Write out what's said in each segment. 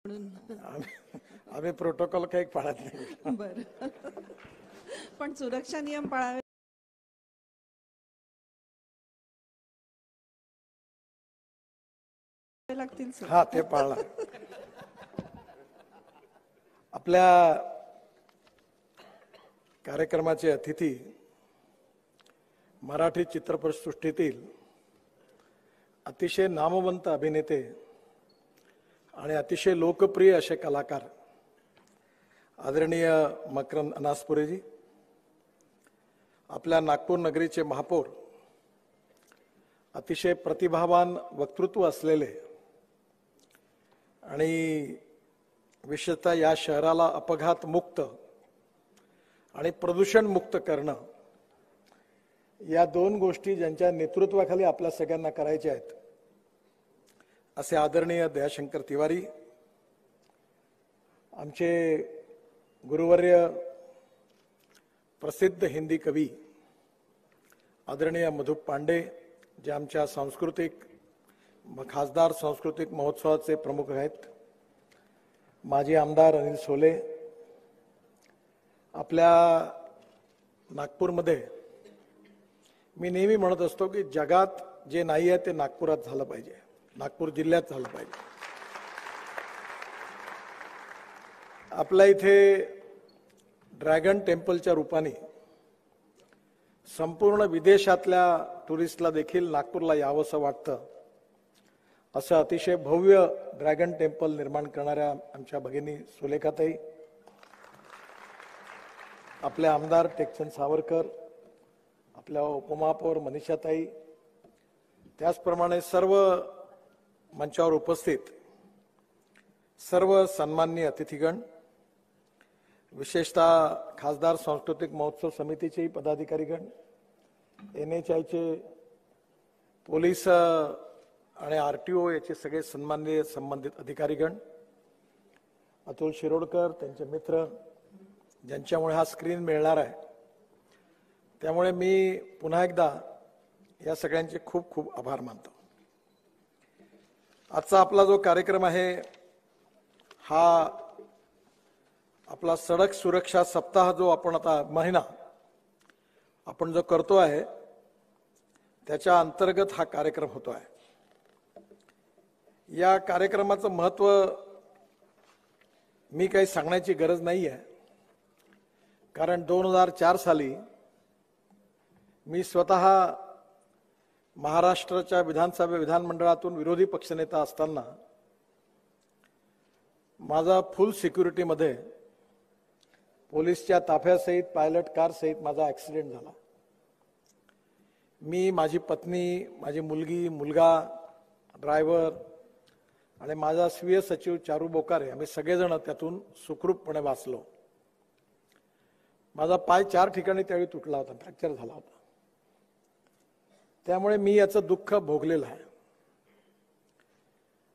आम्ही प्रोटोकॉल काही पाळत नाही. बरं, पण सुरक्षा नियम पाळावे लागतील. हा, ते पाळणार. आपल्या कार्यक्रमाचे अतिथी मराठी चित्रपटसृष्टीतील अतिशय नामवंत अभिनेते आणि अतिशय लोकप्रिय असे कलाकार आदरणीय मकरंद अनासपुरेजी, आपल्या नागपूर नगरीचे महापौर, अतिशय प्रतिभावान वक्तृत्व असलेले आणि विशेषतः या शहराला अपघात मुक्त आणि प्रदूषण मुक्त करणं, या दोन गोष्टी ज्यांच्या नेतृत्वाखाली आपल्या सगळ्यांना करायच्या आहेत, असे आदरणीय दयाशंकर तिवारी, आमचे गुरुवर्य प्रसिद्ध हिंदी कवी आदरणीय मधु पांडे, जे आमच्या खासदार सांस्कृतिक महोत्सवाचे प्रमुख आहेत, माजी आमदार अनिल सोले. आपल्या नागपूरमध्ये मी नेहमी म्हणत असतो की जगात जे नाही आहे ते नागपुरात झालं पाहिजे, नागपूर जिल्ह्यात झालं पाहिजे. आपल्या इथे ड्रॅगन टेम्पलच्या रूपाने संपूर्ण विदेशातल्या टुरिस्टला देखील नागपूरला यावंसं वाटतं, असं अतिशय भव्य ड्रॅगन टेम्पल निर्माण करणाऱ्या आमच्या भगिनी सुलेखाताई, आपले आमदार टेकचंद सावरकर, आपल्या उपमहापौर मनीषाताई, त्याचप्रमाणे सर्व मंचावर उपस्थित सर्व सन्माननीय अतिथीगण, विशेषतः खासदार सांस्कृतिक महोत्सव समितीचे पदाधिकारीगण, NHIचे पोलीस आणि RTO याचे सगळे सन्माननीय संबंधित अधिकारीगण, अतुल शिरोडकर, त्यांचे मित्र, ज्यांच्यामुळे हा स्क्रीन मिळणार आहे, त्यामुळे मी पुन्हा एकदा या सगळ्यांचे खूप खूप आभार मानतो. आजचा आपला जो कार्यक्रम आहे हा आपला सडक सुरक्षा सप्ताह जो आपण आता महिना आपण जो करतो आहे त्याच्या अंतर्गत हा कार्यक्रम होतो आहे. या कार्यक्रमाचं महत्त्व मी काही सांगण्याची गरज नाही आहे, कारण 2004 साली मी स्वतः महाराष्ट्राच्या विधानमंडळातून विरोधी पक्षनेता असताना माझा फुल सिक्युरिटीमध्ये पोलीसच्या ताफ्यासहित पायलट कार सहित माझा ॲक्सिडेंट झाला. मी, माझी पत्नी, माझी मुलगी, मुलगा, ड्रायव्हर आणि माझा स्वीय सचिव चारू बोकारे, आम्ही सगळेजण त्यातून सुखरूपपणे वाचलो. माझा पाय 4 ठिकाणी त्यावेळी तुटला होता, फ्रॅक्चर झाला होता. त्यामुळे मी याचं दुःख भोगलेलं आहे.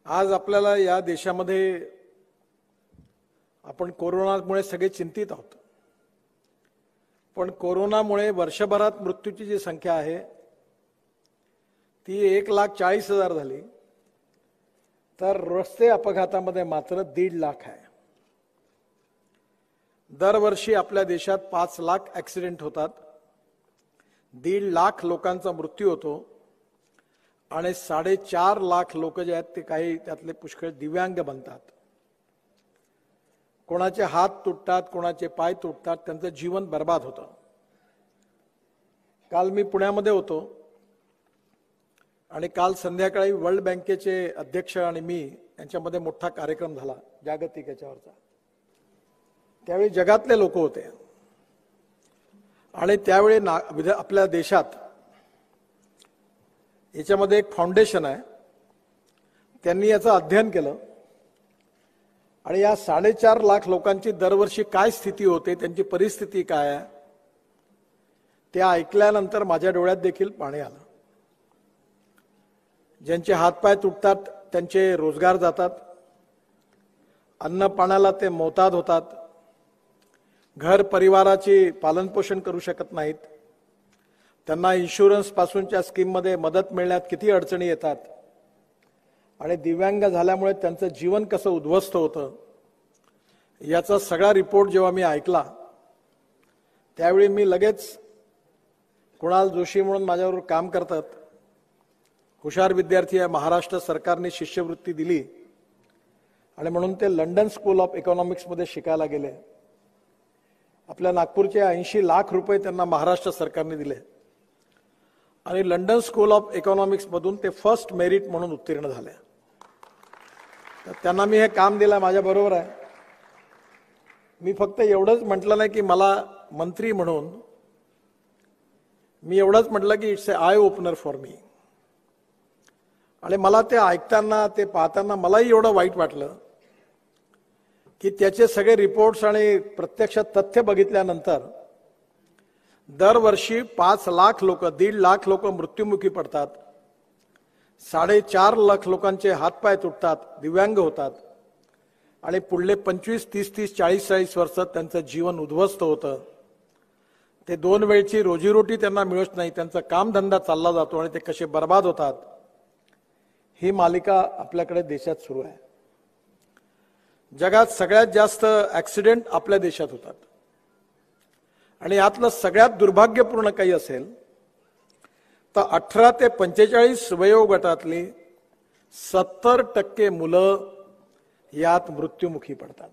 आज आपल्याला या देशामध्ये आपण कोरोनामुळे सगळे चिंतित आहोत, पण कोरोनामुळे वर्षभरात मृत्यूची जी संख्या आहे ती 1,40,000 झाली, तर रस्ते अपघातामध्ये मात्र 1.5 लाख आहे. दरवर्षी आपल्या देशात 5 लाख ॲक्सिडेंट होतात, 1.5 लाख लोकांचा मृत्यू होतो आणि 4.5 लाख लोक जे आहेत ते काही त्यातले पुष्कळ दिव्यांग बनतात. कोणाचे हात तुटतात, कोणाचे पाय तुटतात, त्यांचं जीवन बर्बाद होतं. काल मी पुण्यामध्ये होतो आणि काल संध्याकाळी वर्ल्ड बँकेचे अध्यक्ष आणि मी यांच्यामध्ये मोठा कार्यक्रम झाला जागतिक याच्यावरचा. त्यावेळी जगातले लोक होते आणि त्यावेळी आपल्या देशात याच्यामध्ये एक फाउंडेशन आहे, त्यांनी याचं अध्ययन केलं आणि या 4.5 लाख लोकांची दरवर्षी काय स्थिती होते, त्यांची परिस्थिती काय आहे, ते ऐकल्यानंतर माझ्या डोळ्यात देखील पाणी आलं. ज्यांचे हातपाय तुटतात त्यांचे रोजगार जातात, अन्न पाण्याला ते मोताद होतात, घर परिवाराची पालनपोषण करू शकत नाहीत, त्यांना इन्शुरन्स पासूनच्या स्कीममध्ये मदत मिळण्यात किती अडचणी येतात आणि दिव्यांग झाल्यामुळे त्यांचं जीवन कसं उद्ध्वस्त होतं याचा सगळा रिपोर्ट जेव्हा मी ऐकला त्यावेळी मी लगेच कुणाल जोशी म्हणून माझ्याबरोबर काम करतात, हुशार विद्यार्थी आहे, महाराष्ट्र सरकारने शिष्यवृत्ती दिली आणि म्हणून ते लंडन स्कूल ऑफ इकॉनॉमिक्समध्ये शिकायला गेले. आपल्या नागपूरचे 80 लाख रुपये त्यांना महाराष्ट्र सरकारने दिले आणि लंडन स्कूल ऑफ इकॉनॉमिक्समधून ते फर्स्ट मेरिट म्हणून उत्तीर्ण झाले. तर त्यांना मी हे काम दिलं, माझ्याबरोबर आहे. मी फक्त एवढंच म्हटलं नाही की मला मंत्री म्हणून, मी एवढंच म्हटलं की it's a I opener for me. आणि मला ते ऐकताना ते पाहताना मलाही एवढं वाईट वाटलं की त्याचे सगळे रिपोर्ट्स आणि प्रत्यक्ष तथ्य बघितल्यानंतर दरवर्षी 5 लाख लोक, 1.5 लाख लोक मृत्युमुखी पडतात, 4.5 लाख लोकांचे हातपाय तुटतात, दिव्यांग होतात आणि पुढले 25, 30, 40 वर्ष त्यांचं जीवन उद्ध्वस्त होतं. ते 2 वेळची रोजीरोटी त्यांना मिळत नाही, त्यांचा कामधंदा चालला जातो आणि ते कसे बर्बाद होतात. ही मालिका आपल्याकडे देशात सुरू आहे. जगात सगळ्यात जास्त ऍक्सिडेंट आपल्या देशात होतात आणि यातलं सगळ्यात दुर्भाग्यपूर्ण काही असेल तर 18 ते 45 वयोगटातली 70% मुलं यात मृत्युमुखी पडतात.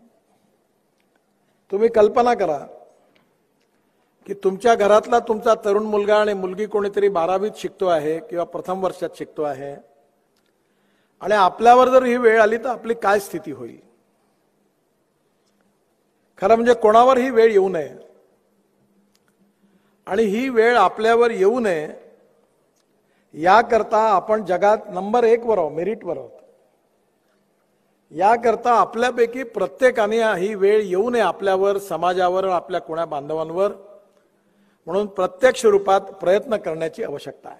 तुम्ही कल्पना करा की तुमच्या घरातला तुमचा तरुण मुलगा आणि मुलगी कोणीतरी 12वीत शिकतो आहे किंवा प्रथम वर्षात शिकतो आहे आणि आपल्यावर जर ही वेळ आली तर आपली काय स्थिती होईल. खरं म्हणजे कोणावर ही वेळ येऊ नये आणि ही वेळ आपल्यावर येऊ नये याकरता आपण जगात नंबर 1 वर आहोत, मेरिटवर आहोत. याकरता आपल्यापैकी प्रत्येकाने ही वेळ येऊ नये आपल्यावर, समाजावर, आपल्या कोणा बांधवांवर, म्हणून प्रत्यक्ष रूपात प्रयत्न करण्याची आवश्यकता आहे.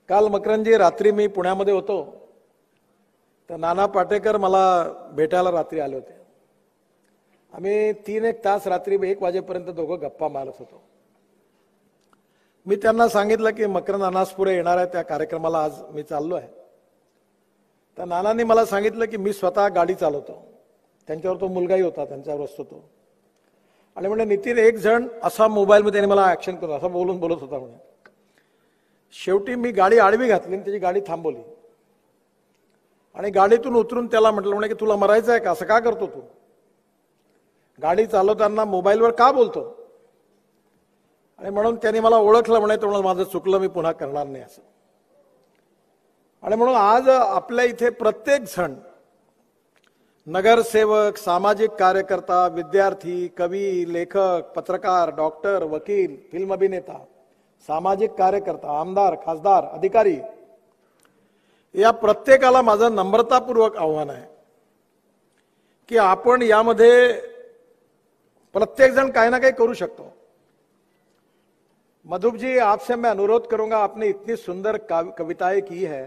काल मकरंदजी रात्री मी पुण्यामध्ये होतो तर नाना पाटेकर मला भेटायला रात्री आले होते. आम्ही 3-1 तास रात्री 1 वाजेपर्यंत दोघं गप्पा मारत होतो. मी त्यांना सांगितलं की मकरंद अनासपुरे येणार आहे, त्या कार्यक्रमाला आज मी चाललो आहे. तर नानांनी मला सांगितलं की मी स्वतः गाडी चालवतो, त्यांच्यावर तो मुलगाही होता, त्यांच्यावर असतो तो, आणि म्हणजे नितीन एक जण असा मोबाईलमध्ये त्याने मला ऍक्शन करून असं बोलत होता म्हणे. शेवटी मी गाडी आडवी घातली आणि त्याची गाडी थांबवली आणि गाडीतून उतरून त्याला म्हटलं म्हणे की तुला मरायचं आहे का, असं का करतो तू, गाडी चालवताना मोबाईलवर का बोलतो. आणि म्हणून त्याने मला ओळखलं, म्हणे तो माझं चुकलं, मी पुन्हा करणार नाही असं. आणि म्हणून आज आपल्या इथे प्रत्येक जण, नगरसेवक, सामाजिक कार्यकर्ता, विद्यार्थी, कवी, लेखक, पत्रकार, डॉक्टर, वकील, फिल्म अभिनेता, सामाजिक कार्यकर्ता, आमदार, खासदार, अधिकारी, या प्रत्येकाला माझं नम्रतापूर्वक आव्हान आहे की आपण यामध्ये प्रत्येक जण काही ना काही करू शकतो. मधुप जी, आपसे मैं अनुरोध करूंगा, आपने इतनी सुंदर कविताएं की है.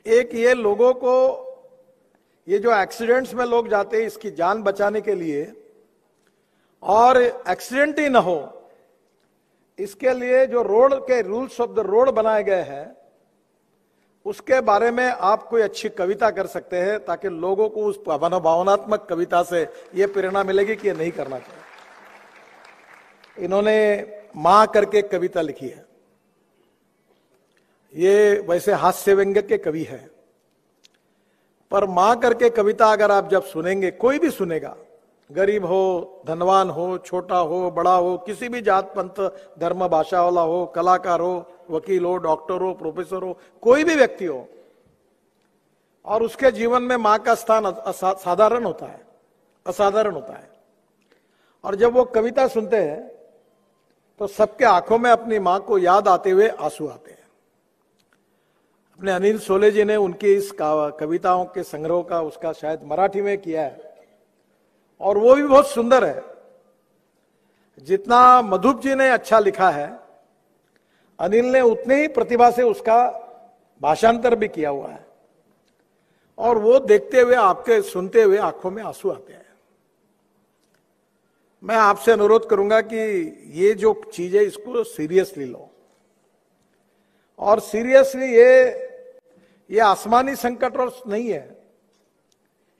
एक ये लोगों को, ये जो एक्सीडेंट्स में लोग जाते हैं इसकी जान बचाने के लिए और एक्सीडेंट ही ना हो इसके लिए जो रोड के रूल्स ऑफ द रोड बनाए गए हैं उसके बारे में आप कोई अच्छी कविता कर सकते हैं ताकि लोगों को उस भावनात्मक कविता से ये प्रेरणा मिलेगी कि ये नहीं करना चाहिए. इन्होंने मां करके कविता लिखी है. ये वैसे हास्य व्यंग्य के कवि है, पर मां करके कविता अगर आप जब सुनेंगे, कोई भी सुनेगा, गरीब हो, धनवान हो, छोटा हो, बड़ा हो, किसी भी जात पंथ धर्म भाषा वाला हो, कलाकार हो, वकील हो, डॉक्टर हो, प्रोफेसर हो, कोई भी व्यक्ति हो, और उसके जीवन में मां का स्थान साधारण होता है, असाधारण होता है. और जब वो कविता सुनते हैं तो सबके आंखों में अपनी मां को याद आते हुए आंसू आते हैं. अपने अनिल सोले जी ने उनकी इस कविताओं के संग्रह का, उसका शायद मराठी में किया है और वो भी बहुत सुंदर है. जितना मधुप जी ने अच्छा लिखा है, अनिल ने उतने ही प्रतिभा से उसका भाषांतर भी किया हुआ है और वो देखते हुए, आपके सुनते हुए आंखों में आंसू आते हैं. मैं आपसे अनुरोध करूंगा कि ये जो चीज है इसको सीरियसली लो और सीरियसली ये आसमानी संकट और नहीं है,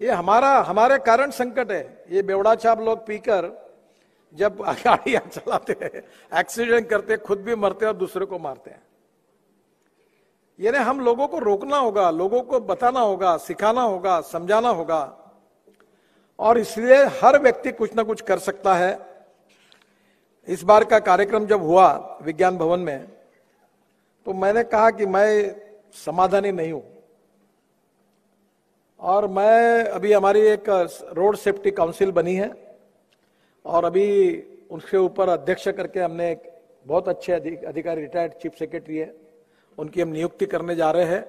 ये हमारे कारण संकट है। ये बेवड़ा छाप लोग पीकर जब गाड़ियां चलाते हैं, एक्सीडेंट करते हैं, खुद भी मरते हैं और दूसरे को मारते हैं। यानी हम लोगों को रोकना होगा, लोगों को बताना होगा, सिखाना होगा, समझाना होगा, और इसलिए हर व्यक्ति कुछ ना कुछ कर सकता है। इस बार का कार्यक्रम जब हुआ विज्ञान भवन में, तो मैंने कहा कि मैं समाधानी नहीं हूं, और मैं अभी हमारी एक रोड सेफ्टी काउंसिल बनी है, और अभी उसके ऊपर अध्यक्ष करके हमने एक बहुत अच्छे अधिकारी, रिटायर्ड चीफ सेक्रेटरी है, उनकी हम नियुक्ति करने जा रहे हैं।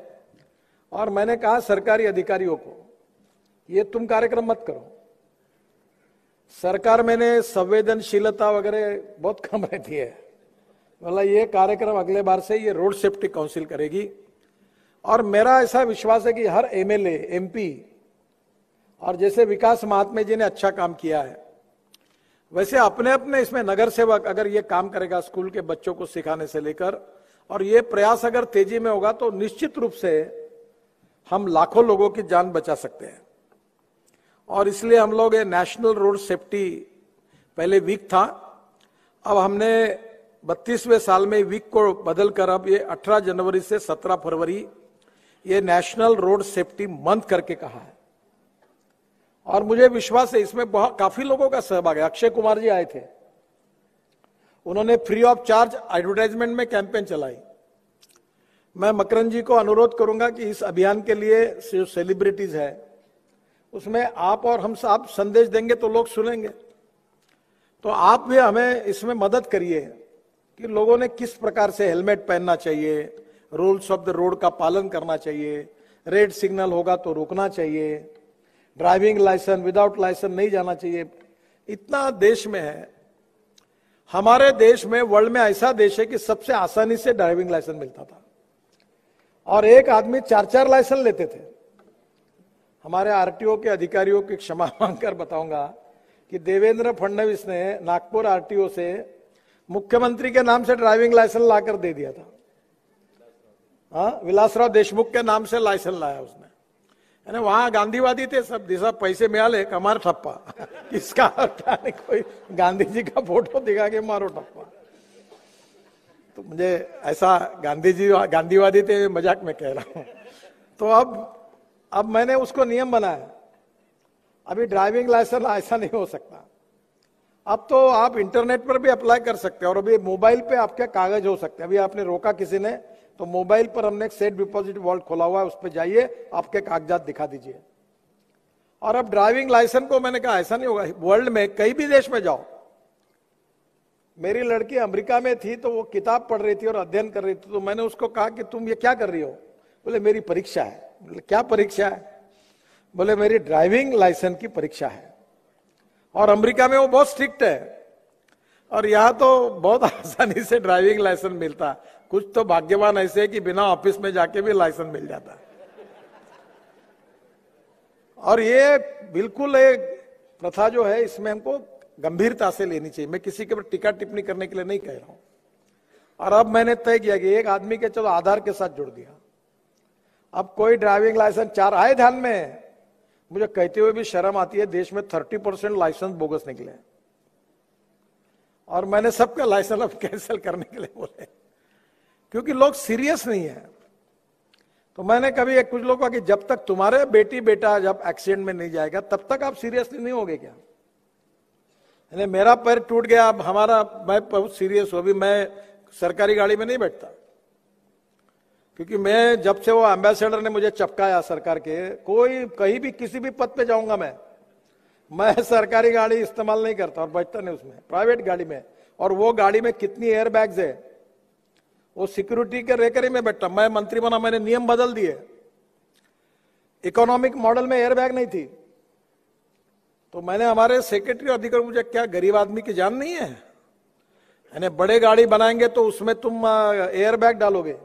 और मैंने कहा सरकारी अधिकारियों को, ये तुम कार्यक्रम मत करो। सरकार मैंने संवेदनशीलता वगैरह बहुत कम रहती है, मतलब ये कार्यक्रम अगले बार से ये रोड सेफ्टी काउंसिल करेगी। और मेरा ऐसा विश्वास है कि हर एमएलए, एमपी, और जैसे विकास महात्मे जी ने अच्छा काम किया है, वैसे अपने अपने इसमें नगर सेवक अगर ये काम करेगा, स्कूल के बच्चों को सिखाने से लेकर, और ये प्रयास अगर तेजी में होगा तो निश्चित रूप से हम लाखों लोगों की जान बचा सकते हैं। और इसलिए हम लोग ये नेशनल रोड सेफ्टी, पहले वीक था, अब हमने 32वें साल में वीक को बदलकर अब ये 18 जनवरी से 17 फरवरी ये नेशनल रोड सेफ्टी मंथ करके कहा है। और मुझे विश्वास है इसमें बहुत काफी लोगों का सहभाग है। अक्षय कुमार जी आए थे, उन्होंने फ्री ऑफ चार्ज एडवर्टाइजमेंट में कैंपेन चलाई। मैं मकरंद जी को अनुरोध करूंगा कि इस अभियान के लिए जो सेलिब्रिटीज है उसमें आप और हम सब संदेश देंगे तो लोग सुनेंगे। तो आप भी हमें इसमें मदद करिए कि लोगों ने किस प्रकार से हेलमेट पहनना चाहिए, रूल्स ऑफ द रोड का पालन करना चाहिए, रेड सिग्नल होगा तो रुकना चाहिए, ड्राइविंग लाइसेंस विदाउट लाइसेंस नहीं जाना चाहिए। इतना देश में है, हमारे देश में, वर्ल्ड में ऐसा देश है कि सबसे आसानी से ड्राइविंग लाइसेंस मिलता था, और एक आदमी 4-4 लाइसेंस लेते थे। हमारे आरटीओ के अधिकारियों की क्षमा मांगकर बताऊंगा कि देवेंद्र फडणवीस ने नागपुर आरटीओ से मुख्यमंत्री के नाम से ड्राइविंग लाइसेंस लाकर दे दिया था। हाँ, विलासराव देशमुख के नाम से लाइसेंस लाया उसने। यानी वहां गांधीवादी थे सब, दिशा पैसे मिळाले का मार ठप्पा। किसका क्या नहीं, कोई गांधी जी का फोटो दिखा के मारो ठप्पा। तो मुझे ऐसा गांधीवादी थे, मजाक में कह रहा हूं। तो अब मैंने उसको नियम बनाया, अभी ड्राइविंग लाइसेंस ऐसा नहीं हो सकता। अब तो आप इंटरनेट पर भी अप्लाई कर सकते हैं, और अभी मोबाइल पे आपके कागज हो सकते हैं। अभी आपने रोका किसी ने, तो मोबाइल पर हमने एक सेफ डिपॉजिट वॉल्ट खोला हुआ है, उस पर जाइए, आपके कागजात दिखा दीजिए। और अब ड्राइविंग लाइसेंस को मैंने कहा ऐसा नहीं होगा, वर्ल्ड में कई भी देश में जाओ। मेरी लड़की अमेरिका में थी, तो वो किताब पढ़ रही थी और अध्ययन कर रही थी, तो मैंने उसको कहा कि तुम ये क्या कर रही हो? बोले मेरी परीक्षा है। बोले क्या परीक्षा है? बोले मेरी ड्राइविंग लाइसेंस की परीक्षा है। और अमेरिका में वो बहुत स्ट्रिक्ट है, और यहां तो बहुत आसानी से ड्राइविंग लाइसेंस मिलता। कुछ तो भाग्यवान ऐसे है कि बिना ऑफिस में जाके भी लाइसेंस मिल जाता है। और ये बिल्कुल एक प्रथा जो है, इसमें हमको गंभीरता से लेनी चाहिए। मैं किसी के ऊपर टीका टिप्पणी करने के लिए नहीं कह रहा हूं। और अब मैंने तय किया कि एक आदमी के चलो आधार के साथ जोड़ दिया। अब कोई ड्राइविंग लाइसेंस 4 आए ध्यान में, मुझे कहते हुए भी शर्म आती है, देश में 30% लाइसेंस बोगस निकले, और मैंने सबका लाइसेंस अब कैंसिल करने के लिए बोले, क्योंकि लोग सीरियस नहीं है। तो मैंने कभी कुछ लोगों का कि जब तक तुम्हारे बेटी बेटा जब एक्सीडेंट में नहीं जाएगा तब तक आप सीरियसली नहीं होगे क्या? यानी मेरा पैर टूट गया, अब मैं बहुत सीरियस हूं, अभी मैं सरकारी गाड़ी में नहीं बैठता, क्योंकि मैं जब से वो एम्बेसडर ने मुझे चपकाया सरकार के, कोई कहीं भी किसी भी पद पे जाऊंगा मैं सरकारी गाड़ी इस्तेमाल नहीं करता और बैठता नहीं उसमें, प्राइवेट गाड़ी में। और वो गाड़ी में कितनी एयर बैग्स है, वो सिक्योरिटी के रहकर ही मैं बैठता। मैं मंत्री बना, मैंने नियम बदल दिए। इकोनॉमिक मॉडल में एयर बैग नहीं थी, तो मैंने हमारे सेक्रेटरी अधिकारी, मुझे क्या गरीब आदमी की जान नहीं है? यानी बड़े गाड़ी बनाएंगे तो उसमें तुम एयर बैग डालोगे,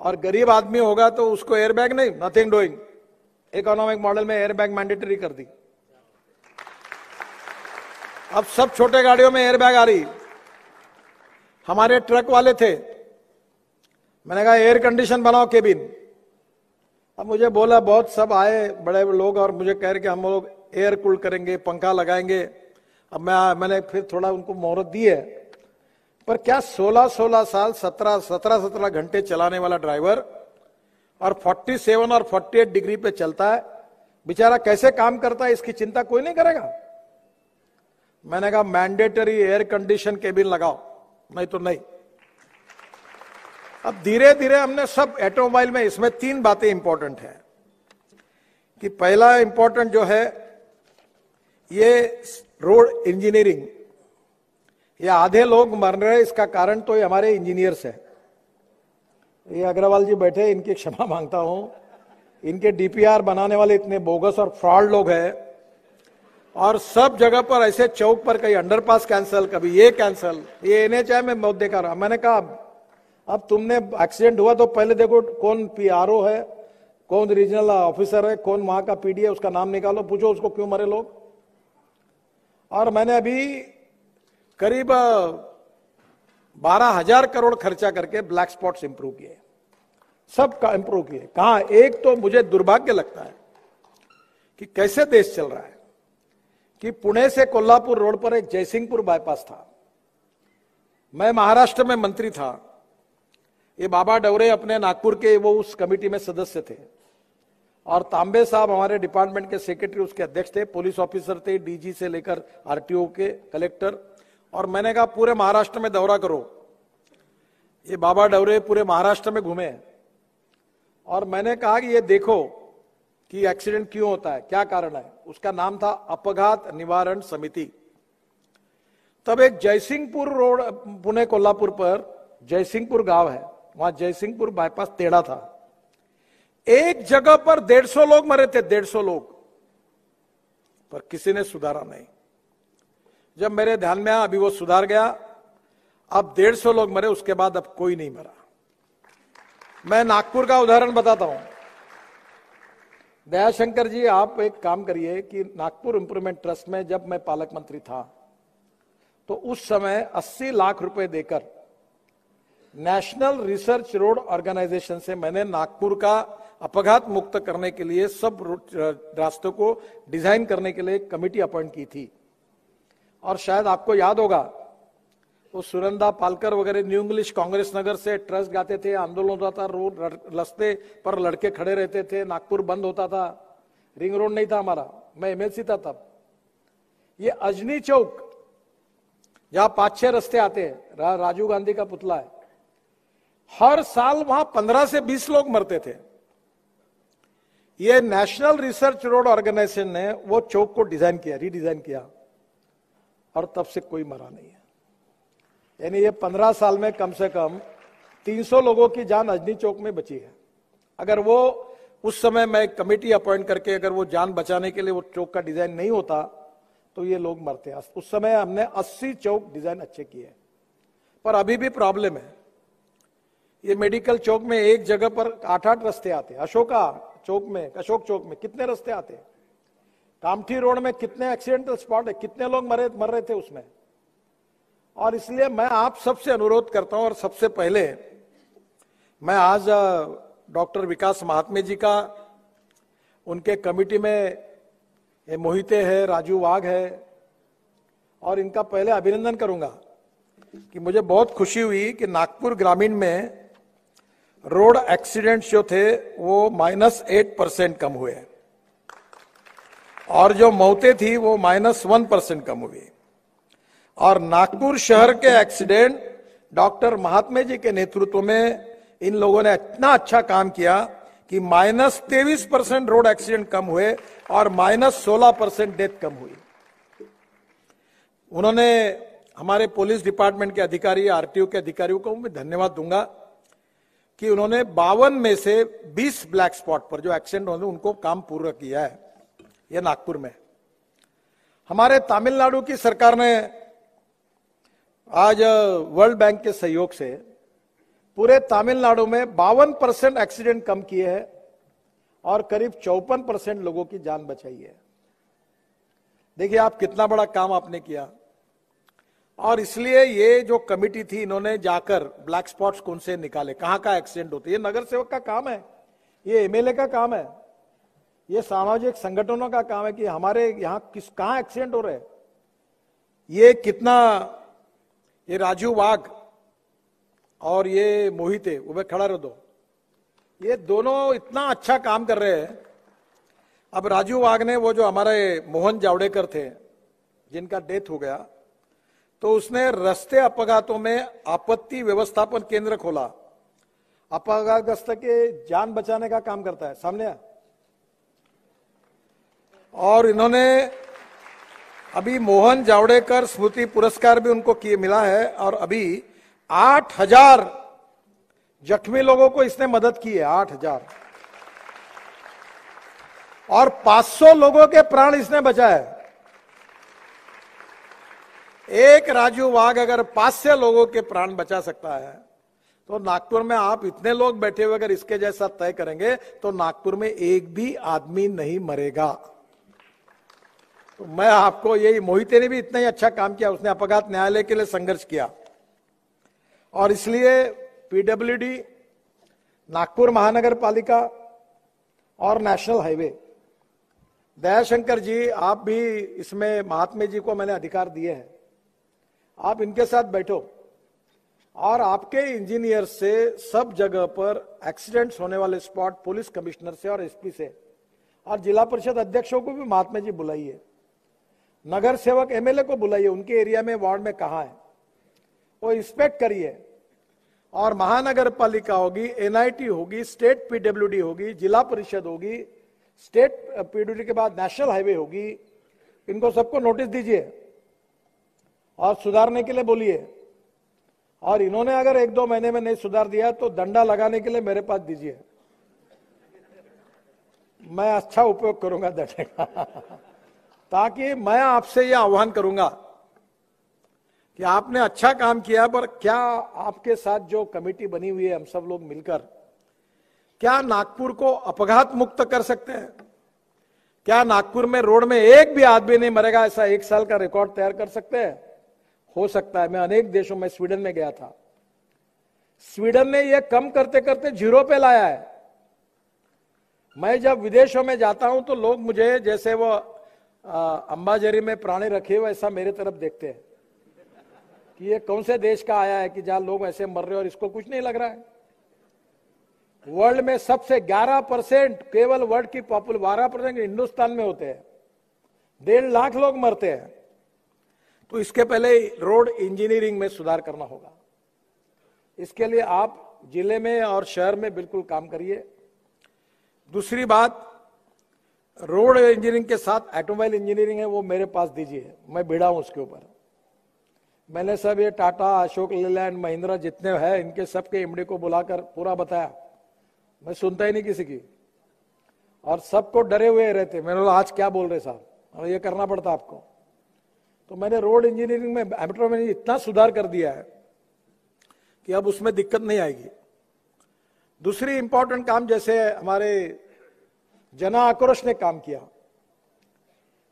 और गरीब आदमी होगा तो उसको एयर बैग नहीं, नथिंग डूइंग। इकोनॉमिक मॉडल में एयर बैग मैंडेटरी कर दी। अब सब छोटे गाड़ियों में एयर बैग आ रही। हमारे ट्रक वाले थे, मैंने कहा एयर कंडीशन बनाओ केबिन, अब मुझे बोला, बहुत सब आए बड़े लोग और मुझे कह रहे कि हम लोग एयर कूल करेंगे, पंखा लगाएंगे। अब मैंने फिर थोड़ा उनको मोहलत दी है, पर क्या 16-16 साल 17 घंटे चलाने वाला ड्राइवर और 47 और 48 डिग्री पे चलता है, बेचारा कैसे काम करता है, इसकी चिंता कोई नहीं करेगा। मैंने कहा मैंडेटरी एयर कंडीशन केबिन लगाओ, नहीं तो नहीं। अब धीरे धीरे हमने सब ऑटोमोबाइल में, इसमें 3 बातें इंपॉर्टेंट है कि पहला इंपॉर्टेंट जो है ये रोड इंजीनियरिंग। ये आधे लोग मर रहे हैं, इसका कारण तो ये हमारे इंजीनियर्स है। ये अग्रवाल जी बैठे, इनकी क्षमा मांगता हूं, इनके डीपीआर बनाने वाले इतने बोगस और फ्रॉड लोग हैं, और सब जगह पर ऐसे चौक पर कहीं अंडरपास कैंसल, कभी ये कैंसल। ये एनएचआई में बहुत देखा रहा। मैंने कहा अब तुमने एक्सीडेंट हुआ तो पहले देखो कौन पीआरओ है, कौन रीजनल ऑफिसर है, कौन वहां का पीडी है, उसका नाम निकालो, पूछो उसको क्यों मरे लोग। और मैंने अभी करीब 12,000 करोड़ खर्चा करके ब्लैक स्पॉट्स इंप्रूव किए, सब का इंप्रूव किए। कहां, एक तो मुझे दुर्भाग्य लगता है कि कैसे देश चल रहा है कि पुणे से कोल्हापुर रोड पर एक जयसिंहपुर बाईपास था। मैं महाराष्ट्र में मंत्री था, ये बाबा डवरे अपने नागपुर के वो उस कमेटी में सदस्य थे, और तांबे साहब हमारे डिपार्टमेंट के सेक्रेटरी उसके अध्यक्ष थे, पुलिस ऑफिसर थे, डीजी से लेकर आरटीओ के, कलेक्टर। और मैंने कहा पूरे महाराष्ट्र में दौरा करो। ये बाबा डवरे पूरे महाराष्ट्र में घूमे, और मैंने कहा कि ये देखो कि एक्सीडेंट क्यों होता है, क्या कारण है। उसका नाम था अपघात निवारण समिति। तब एक जयसिंहपुर रोड, पुणे कोल्हापुर पर जयसिंहपुर गांव है, वहां जयसिंहपुर बाईपास टेढ़ा था। एक जगह पर 150 लोग मरे थे, 150 लोग, पर किसी ने सुधारा नहीं। जब मेरे ध्यान में आया, अभी वो सुधार गया, अब 150 लोग मरे, उसके बाद अब कोई नहीं मरा। मैं नागपुर का उदाहरण बताता हूं। दयाशंकर जी, आप एक काम करिए कि नागपुर इंप्रूवमेंट ट्रस्ट में जब मैं पालक मंत्री था तो उस समय 80 लाख रुपए देकर नेशनल रिसर्च रोड ऑर्गेनाइजेशन से मैंने नागपुर का अपघात मुक्त करने के लिए सब रास्तों को डिजाइन करने के लिए एक कमेटी अपॉइंट की थी। और शायद आपको याद होगा, वो सुरंदा पालकर वगैरह न्यू इंग्लिश कांग्रेस नगर से ट्रस्ट गाते थे, आंदोलन होता था, रोड रास्ते पर लड़के खड़े रहते थे, नागपुर बंद होता था, रिंग रोड नहीं था हमारा, मैं एमएलसी था तब। ये अजनी चौक जहां 5-6 रास्ते आते हैं, राजीव गांधी का पुतला है, हर साल वहां 15 से 20 लोग मरते थे। ये नेशनल रिसर्च रोड ऑर्गेनाइजेशन ने वो चौक को डिजाइन किया, रीडिजाइन किया, और तब से कोई मरा नहीं है। यानी ये 15 साल में कम से कम 300 लोगों की जान अजनी चौक में बची है। अगर वो उस समय मैं कमेटी अपॉइंट करके अगर वो जान बचाने के लिए वो चौक का डिजाइन नहीं होता तो ये लोग मरते। उस समय हमने 80 चौक डिजाइन अच्छे किए, पर अभी भी प्रॉब्लम है। ये मेडिकल चौक में एक जगह पर 8-8 रास्ते आते हैं। अशोक चौक में कितने रास्ते आते हैं। कामठी रोड में कितने एक्सीडेंटल स्पॉट है, कितने लोग मर रहे थे उसमें। और इसलिए मैं आप सबसे अनुरोध करता हूं, और सबसे पहले मैं आज डॉक्टर विकास महात्मे जी का, उनके कमेटी में ये मोहिते है, राजू वाघ है, और इनका पहले अभिनंदन करूंगा कि मुझे बहुत खुशी हुई कि नागपुर ग्रामीण में रोड एक्सीडेंट्स जो थे वो -8% कम हुए, और जो मौतें थी वो -1% कम हुई। और नागपुर शहर के एक्सीडेंट डॉक्टर महात्मे जी के नेतृत्व में इन लोगों ने इतना अच्छा काम किया कि -23% रोड एक्सीडेंट कम हुए और -16% डेथ कम हुई। उन्होंने, हमारे पुलिस डिपार्टमेंट के अधिकारी, आरटीओ के अधिकारियों को मैं धन्यवाद दूंगा कि उन्होंने 52 में से 20 ब्लैक स्पॉट पर जो एक्सीडेंट होने उनको काम पूरा किया है। यह नागपुर में। हमारे तमिलनाडु की सरकार ने आज वर्ल्ड बैंक के सहयोग से पूरे तमिलनाडु में 52% एक्सीडेंट कम किए हैं और करीब 54% लोगों की जान बचाई है। देखिए आप कितना बड़ा काम आपने किया। और इसलिए ये जो कमेटी थी, इन्होंने जाकर ब्लैक स्पॉट्स कौन से निकाले, कहां का एक्सीडेंट होते, ये नगर सेवक का काम है ये एमएलए का काम है, ये सामाजिक संगठनों का काम है कि हमारे यहां कहां एक्सीडेंट हो रहे हैं। ये कितना, ये राजू वाघ और ये मोहित है, वो खड़ा रह दो, ये दोनों इतना अच्छा काम कर रहे हैं। अब राजू वाघ ने, वो जो हमारे मोहन जावड़ेकर थे जिनका डेथ हो गया, तो उसने रास्ते अपघातों में आपत्ति व्यवस्थापन केंद्र खोला, अपघातग्रस्त के जान बचाने का काम करता है, सामने आ। और इन्होंने अभी मोहन जावड़ेकर स्मृति पुरस्कार भी उनको मिला है, और अभी 8,000 जख्मी लोगों को इसने मदद की है, 8,000, और 500 लोगों के प्राण इसने बचाए। एक राजू वाघ अगर 500 लोगों के प्राण बचा सकता है, तो नागपुर में आप इतने लोग बैठे हुए अगर इसके जैसा तय करेंगे तो नागपुर में एक भी आदमी नहीं मरेगा। तो मैं आपको, यही मोहिते ने भी इतना ही अच्छा काम किया, उसने अपघात न्यायालय के लिए संघर्ष किया, और इसलिए पीडब्ल्यूडी, नागपुर महानगर पालिका और नेशनल हाईवे, दयाशंकर जी आप भी इसमें, महात्मा जी को मैंने अधिकार दिए हैं, आप इनके साथ बैठो और आपके इंजीनियर से सब जगह पर एक्सीडेंट्स होने वाले स्पॉट पुलिस कमिश्नर से और एसपी से और जिला परिषद अध्यक्षों को भी महात्मा जी बुलाइए, नगर सेवक एमएलए को बुलाइए, उनके एरिया में वार्ड में कहां है वो इंस्पेक्ट करिए। और महानगर पालिका होगी, एनआईटी होगी, स्टेट पीडब्ल्यूडी होगी, जिला परिषद होगी, स्टेट पीडब्ल्यूडी के बाद नेशनल हाईवे होगी, इनको सबको नोटिस दीजिए और सुधारने के लिए बोलिए। और इन्होंने अगर 1-2 महीने में नहीं सुधार दिया तो डंडा लगाने के लिए मेरे पास दीजिए, मैं अच्छा उपयोग करूंगा डंडे का ताकि मैं आपसे यह आह्वान करूंगा कि आपने अच्छा काम किया, पर क्या आपके साथ जो कमेटी बनी हुई है, हम सब लोग मिलकर क्या नागपुर को अपघात मुक्त कर सकते हैं? क्या नागपुर में रोड में एक भी आदमी नहीं मरेगा, ऐसा 1 साल का रिकॉर्ड तैयार कर सकते हैं? हो सकता है। मैं अनेक देशों में, स्वीडन में गया था, स्वीडन ने यह कम करते करते 0 पे लाया है। मैं जब विदेशों में जाता हूं तो लोग मुझे, जैसे वो अंबाझरी में प्राणी रखे हुए ऐसा मेरे तरफ देखते हैं कि ये कौन से देश का आया है कि जहां लोग ऐसे मर रहे और इसको कुछ नहीं लग रहा है। वर्ल्ड में सबसे 11% केवल वर्ल्ड की पॉपुलेशन 12% हिंदुस्तान में होते हैं, 1.5 लाख लोग मरते हैं। तो इसके पहले रोड इंजीनियरिंग में सुधार करना होगा। इसके लिए आप जिले में और शहर में बिल्कुल काम करिए। दूसरी बात, रोड इंजीनियरिंग के साथ ऑटोमोबाइल इंजीनियरिंग है, वो मेरे पास दीजिए, मैं भिड़ा हूं उसके ऊपर। मैंने सब ये टाटा, अशोक लेलैंड, महिंद्रा जितने हैं, इनके सबके एमडी को बुलाकर पूरा बताया, मैं सुनता ही नहीं किसी की, और सबको डरे हुए रहते। मैंने बोला आज क्या बोल रहे साहब, और ये करना पड़ता आपको। तो मैंने रोड इंजीनियरिंग में, मेट्रो में इतना सुधार कर दिया है कि अब उसमें दिक्कत नहीं आएगी। दूसरी इंपॉर्टेंट काम, जैसे हमारे जन आक्रोश ने काम किया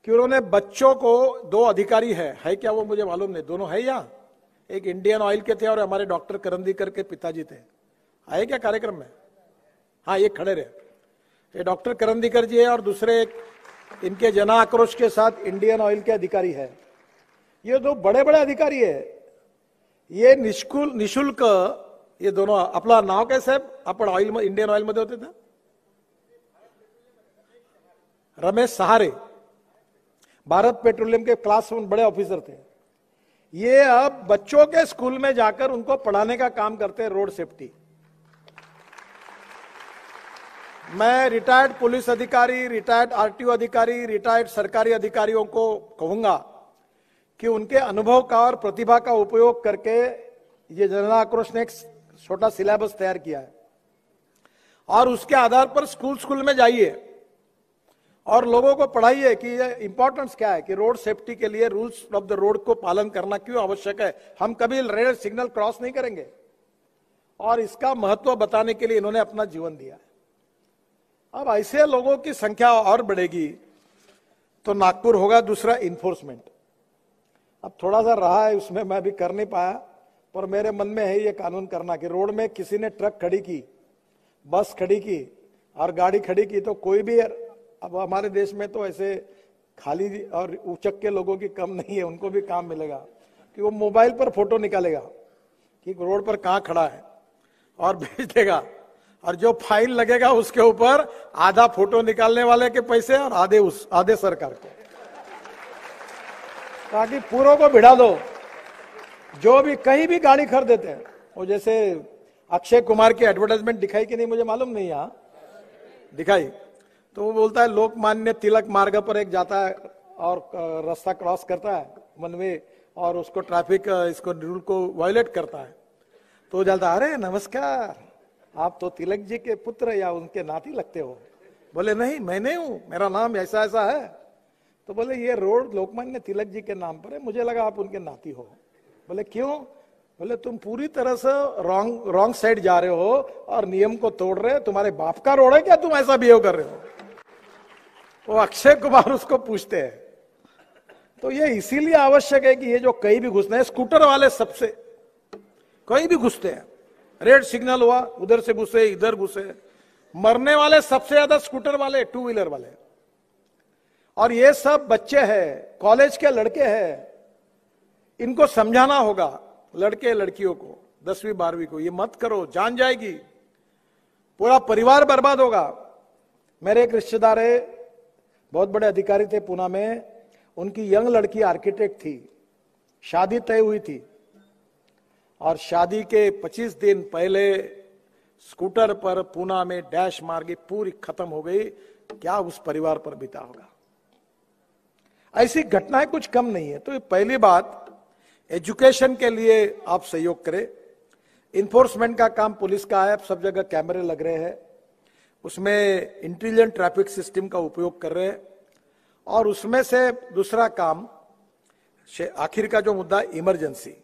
कि उन्होंने बच्चों को, 2 अधिकारी है क्या वो मुझे मालूम नहीं, दोनों है यहाँ, एक इंडियन ऑयल के थे और हमारे डॉक्टर करंदीकर के पिताजी थे, आए क्या कार्यक्रम में? हाँ, ये खड़े रहे, ये डॉक्टर करंदीकर जी है और दूसरे एक इनके जन आक्रोश के साथ इंडियन ऑयल के अधिकारी है। ये 2 बड़े बड़े अधिकारी है। ये निशुल्क, ये दोनों, आपला नाव काय साहेब, आपण ऑइल, इंडियन ऑयल मध्ये होते ना, रमेश सहारे, भारत पेट्रोलियम के क्लास 1 बड़े ऑफिसर थे। ये अब बच्चों के स्कूल में जाकर उनको पढ़ाने का काम करते हैं, रोड सेफ्टी। मैं रिटायर्ड पुलिस अधिकारी, रिटायर्ड आरटीओ अधिकारी, रिटायर्ड सरकारी अधिकारियों को कहूंगा कि उनके अनुभव का और प्रतिभा का उपयोग करके ये जन आक्रोश ने एक छोटा सिलेबस तैयार किया है, और उसके आधार पर स्कूल में जाइए और लोगों को पढ़ाइए कि ये इंपॉर्टेंस क्या है, कि रोड सेफ्टी के लिए रूल्स ऑफ द रोड को पालन करना क्यों आवश्यक है, हम कभी रेड सिग्नल क्रॉस नहीं करेंगे, और इसका महत्व बताने के लिए इन्होंने अपना जीवन दिया है। अब ऐसे लोगों की संख्या और बढ़ेगी तो नागपुर होगा। दूसरा, इन्फोर्समेंट। अब थोड़ा सा रहा है उसमें, मैं अभी कर नहीं पाया, पर मेरे मन में है ये कानून करना कि रोड में किसी ने ट्रक खड़ी की, बस खड़ी की, और गाड़ी खड़ी की तो कोई भी, अब हमारे देश में तो ऐसे खाली और उचक के लोगों की कम नहीं है, उनको भी काम मिलेगा कि वो मोबाइल पर फोटो निकालेगा कि रोड पर कहां खड़ा है और भेज देगा, और जो फाइन लगेगा उसके ऊपर आधा फोटो निकालने वाले के पैसे और आधे सरकार को, ताकि पूरों को भिड़ा दो। जो भी कहीं भी गाड़ी खरीदते हैं, वो जैसे अक्षय कुमार की एडवर्टाइजमेंट दिखाई कि नहीं मुझे मालूम नहीं, यहां दिखाई, तो वो बोलता है लोकमान्य तिलक मार्ग पर एक जाता है और रास्ता क्रॉस करता है वन वे, और उसको ट्रैफिक इसको रूल को वायलेट करता है, तो जाता अरे नमस्कार, आप तो तिलक जी के पुत्र या उनके नाती लगते हो। बोले नहीं मैं नहीं हूं, मेरा नाम ऐसा ऐसा है। तो बोले ये रोड लोकमान्य तिलक जी के नाम पर है, मुझे लगा आप उनके नाती हो। बोले क्यों? बोले तुम पूरी तरह से रॉन्ग साइड जा रहे हो और नियम को तोड़ रहे हो, तुम्हारे बाप का रोड है क्या, तुम ऐसा बिहेव कर रहे हो? तो अक्षय कुमार उसको पूछते हैं। तो ये इसीलिए आवश्यक है कि ये जो कहीं भी घुसते हैं, स्कूटर वाले सबसे कहीं भी घुसते हैं, रेड सिग्नल हुआ उधर से घुसे इधर घुसे, मरने वाले सबसे ज्यादा स्कूटर वाले, टू व्हीलर वाले, और ये सब बच्चे हैं, कॉलेज के लड़के हैं। इनको समझाना होगा लड़के लड़कियों को, 10वीं 12वीं को, ये मत करो, जान जाएगी, पूरा परिवार बर्बाद होगा। मेरे एक रिश्तेदार है, बहुत बड़े अधिकारी थे पूना में, उनकी यंग लड़की आर्किटेक्ट थी, शादी तय हुई थी और शादी के 25 दिन पहले स्कूटर पर पूना में डैश मार के पूरी खत्म हो गई। क्या उस परिवार पर बीता होगा? ऐसी घटनाएं कुछ कम नहीं है। तो ये पहली बात, एजुकेशन के लिए आप सहयोग करें। इन्फोर्समेंट का काम पुलिस का है, सब जगह कैमरे लग रहे हैं, उसमें इंटेलिजेंट ट्रैफिक सिस्टम का उपयोग कर रहे हैं। और उसमें से दूसरा काम, आखिर का जो मुद्दा, इमरजेंसी,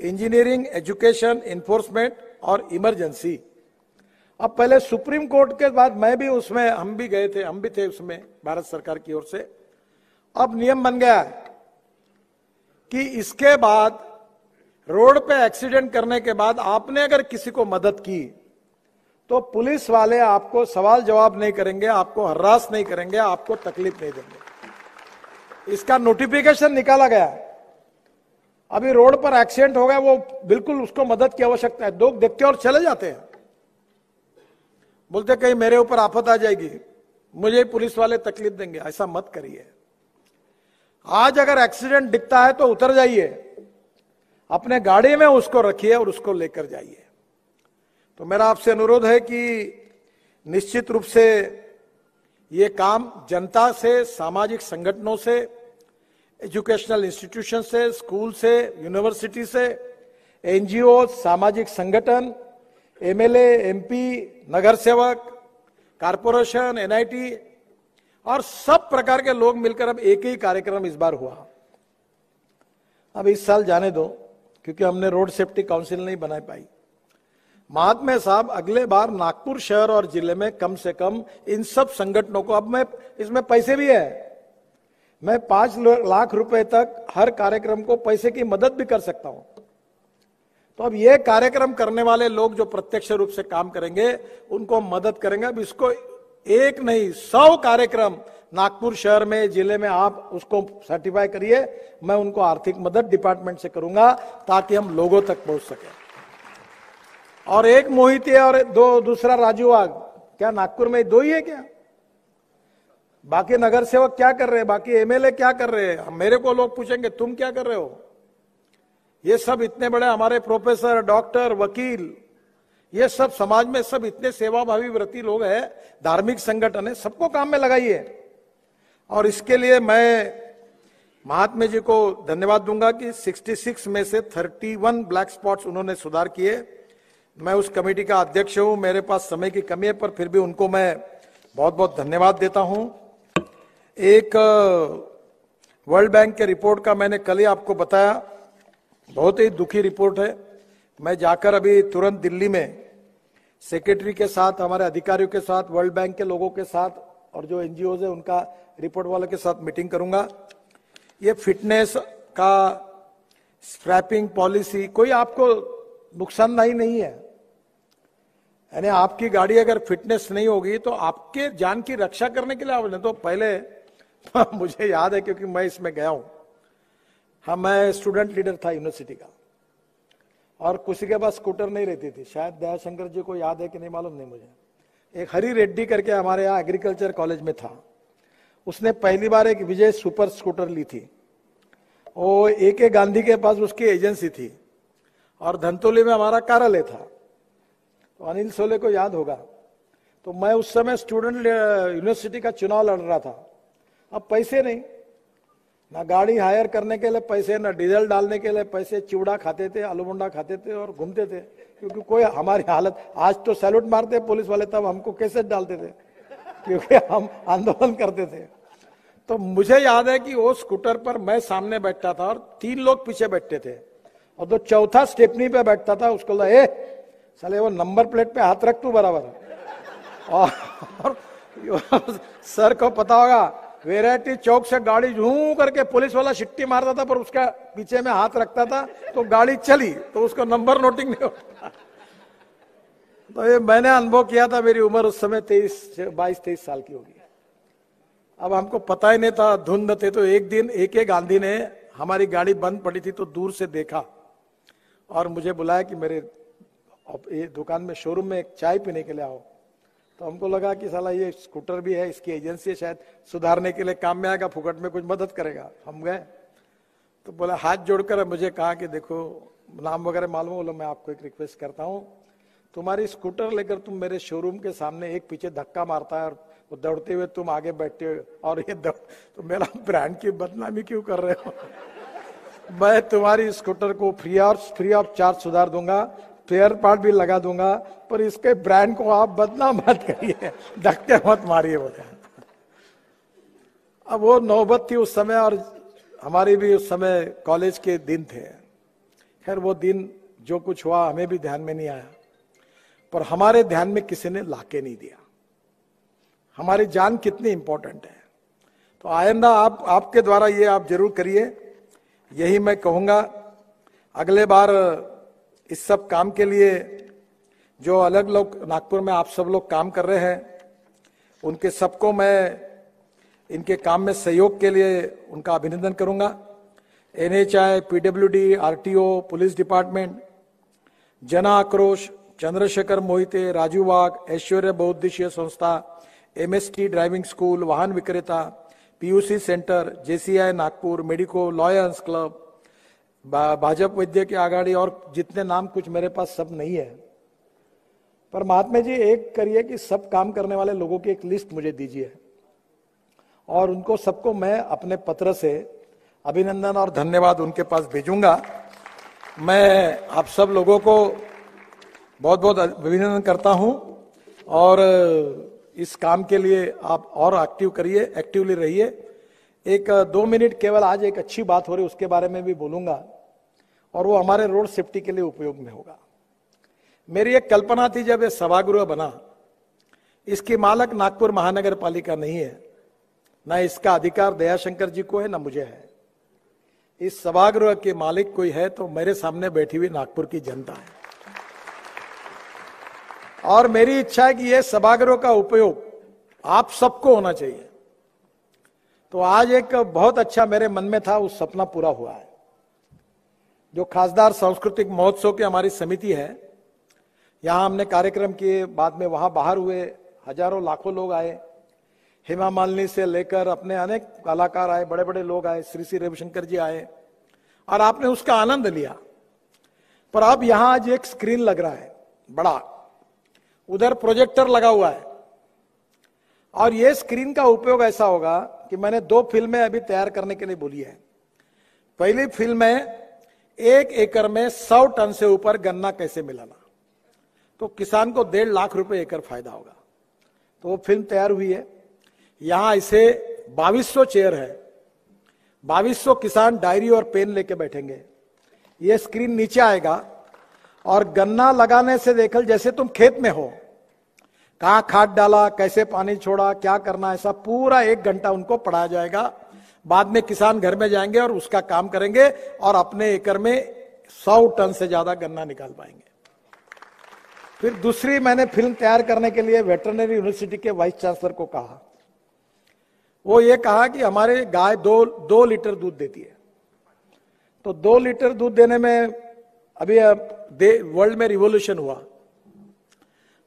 इंजीनियरिंग, एजुकेशन, इन्फोर्समेंट और इमरजेंसी। अब पहले सुप्रीम कोर्ट के बाद मैं भी उसमें, हम भी गए थे, हम भी थे उसमें भारत सरकार की ओर से। अब नियम बन गया है कि इसके बाद रोड पे एक्सीडेंट करने के बाद आपने अगर किसी को मदद की तो पुलिस वाले आपको सवाल जवाब नहीं करेंगे, आपको हरास नहीं करेंगे, आपको तकलीफ नहीं देंगे। इसका नोटिफिकेशन निकाला गया है। अभी रोड पर एक्सीडेंट हो गया, वो बिल्कुल उसको मदद की आवश्यकता है, लोग देखते और चले जाते हैं, बोलते कहीं मेरे ऊपर आफत आ जाएगी, मुझे पुलिस वाले तकलीफ देंगे। ऐसा मत करिए। आज अगर एक्सीडेंट दिखता है तो उतर जाइए, अपने गाड़ी में उसको रखिए और उसको लेकर जाइए। तो मेरा आपसे अनुरोध है कि निश्चित रूप से ये काम जनता से, सामाजिक संगठनों से, एजुकेशनल इंस्टीट्यूशन से, स्कूल से, यूनिवर्सिटी से, एनजीओ, सामाजिक संगठन, एमएलए, एमपी, नगर सेवक, कारपोरेशन, एनआईटी और सब प्रकार के लोग मिलकर अब एक ही कार्यक्रम इस बार हुआ। अब इस साल जाने दो, क्योंकि हमने रोड सेफ्टी काउंसिल नहीं बना पाई। महात्मा साहब अगले बार नागपुर शहर और जिले में कम से कम इन सब संगठनों को, अब मैं इसमें पैसे भी है, मैं 5 लाख रुपए तक हर कार्यक्रम को पैसे की मदद भी कर सकता हूं। तो अब ये कार्यक्रम करने वाले लोग जो प्रत्यक्ष रूप से काम करेंगे उनको मदद करेंगे। अब इसको एक नहीं 100 कार्यक्रम नागपुर शहर में, जिले में आप उसको सर्टिफाई करिए, मैं उनको आर्थिक मदद डिपार्टमेंट से करूंगा ताकि हम लोगों तक पहुंच सके। और एक मोहिते और दूसरा राजू आग, क्या नागपुर में 2 ही है क्या? बाकी नगर सेवक क्या कर रहे हैं, बाकी एमएलए क्या कर रहे हैं? मेरे को लोग पूछेंगे तुम क्या कर रहे हो? ये सब इतने बड़े हमारे प्रोफेसर, डॉक्टर, वकील, ये सब समाज में सब इतने सेवाभावी व्रती लोग हैं, धार्मिक संगठन है, सबको काम में लगाइए। और इसके लिए मैं महात्मा जी को धन्यवाद दूंगा कि 66 में से 31 ब्लैक स्पॉट्स उन्होंने सुधार किए। मैं उस कमेटी का अध्यक्ष हूं, मेरे पास समय की कमी है, पर फिर भी उनको मैं बहुत बहुत धन्यवाद देता हूं। एक वर्ल्ड बैंक के रिपोर्ट का मैंने कल ही आपको बताया, बहुत ही दुखी रिपोर्ट है। मैं जाकर अभी तुरंत दिल्ली में सेक्रेटरी के साथ, हमारे अधिकारियों के साथ, वर्ल्ड बैंक के लोगों के साथ और जो एनजीओ है उनका रिपोर्ट वालों के साथ मीटिंग करूंगा। ये फिटनेस का स्क्रैपिंग पॉलिसी कोई आपको नुकसानदायी नहीं है। यानी आपकी गाड़ी अगर फिटनेस नहीं होगी तो आपके जान की रक्षा करने के लिए आप नहीं तो पहले मुझे याद है क्योंकि मैं इसमें गया हूं। हाँ, मैं स्टूडेंट लीडर था यूनिवर्सिटी का और किसी के पास स्कूटर नहीं रहती थी। शायद दयाशंकर जी को याद है कि नहीं मालूम नहीं मुझे। एक हरी रेड्डी करके हमारे यहाँ एग्रीकल्चर कॉलेज में था, उसने पहली बार एक विजय सुपर स्कूटर ली थी। वो ए गांधी के पास उसकी एजेंसी थी और धनतोली में हमारा कार्यालय था। तो अनिल सोले को याद होगा। तो मैं उस समय स्टूडेंट यूनिवर्सिटी का चुनाव लड़ रहा था। अब पैसे नहीं, ना गाड़ी हायर करने के लिए पैसे, ना डीजल डालने के लिए पैसे। चिवड़ा खाते थे, आलू बोंडा खाते थे और घूमते थे, क्योंकि कोई हमारी हालत, आज तो सैल्यूट मारते पुलिस वाले, तब हमको कैसे डालते थे क्योंकि हम आंदोलन करते थे। तो मुझे याद है कि वो स्कूटर पर मैं सामने बैठता था और 3 लोग पीछे बैठते थे और जो चौथा स्टेपनी पे बैठता था उसको साले वो नंबर प्लेट पे हाथ रख तू बराबर। और सर को पता होगा, वैरायटी चौक से गाड़ी झूं करके पुलिस वाला शिट्टी मारता था, पर उसका पीछे में हाथ रखता था तो गाड़ी चली, तो उसको नंबर नोटिंग नहीं होता। तो ये मैंने अनुभव किया था। मेरी उम्र उस समय 22-23 साल की होगी। अब हमको पता ही नहीं था, धुंध थे। तो एक दिन ए गांधी ने, हमारी गाड़ी बंद पड़ी थी तो दूर से देखा और मुझे बुलाया कि मेरे ये दुकान में, शोरूम में एक चाय पीने के लिए आओ। तो हमको लगा कि साला ये स्कूटर भी है, इसकी एजेंसी है, शायद सुधारने के लिए काम में आएगा, फुकट में कुछ मदद करेगा। हम गए तो बोला, हाथ जोड़कर मुझे कहा कि देखो, नाम वगैरह मालूम, बोला मैं आपको एक रिक्वेस्ट करता हूँ, तुम्हारी स्कूटर लेकर तुम मेरे शोरूम के सामने एक पीछे धक्का मारता है और वो दौड़ते हुए तुम आगे बैठते हो और ये तो मेरा ब्रांड की बदनामी क्यों कर रहे हो? मैं तुम्हारी स्कूटर को फ्री ऑफ चार्ज सुधार दूंगा, स्पेयर पार्ट भी लगा दूंगा, पर इसके ब्रांड को आप बदनाम मत करिए, धक्के मत मारिए बोले। अब वो नौबत थी उस समय और हमारी भी उस समय कॉलेज के दिन थे। खैर वो दिन जो कुछ हुआ हमें भी ध्यान में नहीं आया, पर हमारे ध्यान में किसी ने लाके नहीं दिया हमारी जान कितनी इंपॉर्टेंट है। तो आइंदा आपके द्वारा ये आप जरूर करिए, यही मैं कहूंगा। अगले बार इस सब काम के लिए जो अलग लोग नागपुर में आप सब लोग काम कर रहे हैं, उनके सबको मैं इनके काम में सहयोग के लिए उनका अभिनंदन करूंगा। NHI, PWD, RTO, police department, जन आक्रोश, चंद्रशेखर मोहिते, राजू वाघ, ऐश्वर्य बहुउद्देशीय संस्था, MST ड्राइविंग स्कूल, वाहन विक्रेता, PUC centre, JCI Nagpur, medico, lawyers club, Bhajpa वैद्य आघाड़ी और जितने नाम कुछ मेरे पास सब नहीं है। पर महात्मा जी एक करिए कि सब काम करने वाले लोगों की एक लिस्ट मुझे दीजिए और उनको सबको मैं अपने पत्र से अभिनंदन और धन्यवाद उनके पास भेजूंगा। मैं आप सब लोगों को बहुत बहुत अभिनंदन करता हूं और इस काम के लिए आप और एक्टिवली रहिए। 1-2 मिनट केवल आज एक अच्छी बात हो रही उसके बारे में भी बोलूंगा और वो हमारे रोड सेफ्टी के लिए उपयोग में होगा। मेरी एक कल्पना थी जब ये सभागृह बना, इसकी मालक नागपुर महानगर पालिका नहीं है, ना इसका अधिकार दयाशंकर जी को है ना मुझे है। इस सभागृह के मालिक कोई है तो मेरे सामने बैठी हुई नागपुर की जनता है और मेरी इच्छा है कि यह सभागृह का उपयोग आप सबको होना चाहिए। तो आज एक बहुत अच्छा मेरे मन में था, उस सपना पूरा हुआ है। जो खासदार सांस्कृतिक महोत्सव की हमारी समिति है, यहां हमने कार्यक्रम किए, बाद में वहां बाहर हुए, हजारों लाखों लोग आए, हेमा मालिनी से लेकर अपने अनेक कलाकार आए, बड़े बड़े लोग आए, श्री रविशंकर जी आए और आपने उसका आनंद लिया। पर अब यहां आज एक स्क्रीन लग रहा है बड़ा, उधर प्रोजेक्टर लगा हुआ है और ये स्क्रीन का उपयोग ऐसा होगा कि मैंने 2 फिल्में अभी तैयार करने के लिए बोली है। पहली फिल्म है 1 एकड़ में 100 टन से ऊपर गन्ना कैसे मिलाना, तो किसान को 1.5 लाख रुपए एकड़ फायदा होगा। तो वो फिल्म तैयार हुई है। यहां इसे 2200 चेयर है, 2200 किसान डायरी और पेन लेके बैठेंगे। ये स्क्रीन नीचे आएगा और गन्ना लगाने से देखल जैसे तुम खेत में हो, कहां खाद डाला, कैसे पानी छोड़ा, क्या करना, ऐसा पूरा 1 घंटा उनको पढ़ाया जाएगा। बाद में किसान घर में जाएंगे और उसका काम करेंगे और अपने एकड़ में 100 टन से ज्यादा गन्ना निकाल पाएंगे। फिर दूसरी मैंने फिल्म तैयार करने के लिए वेटरनरी यूनिवर्सिटी के वाइस चांसलर को कहा। वो ये कहा कि हमारे गाय 2 लीटर दूध देती है, तो 2 लीटर दूध देने में अभी वर्ल्ड में रिवॉल्यूशन हुआ।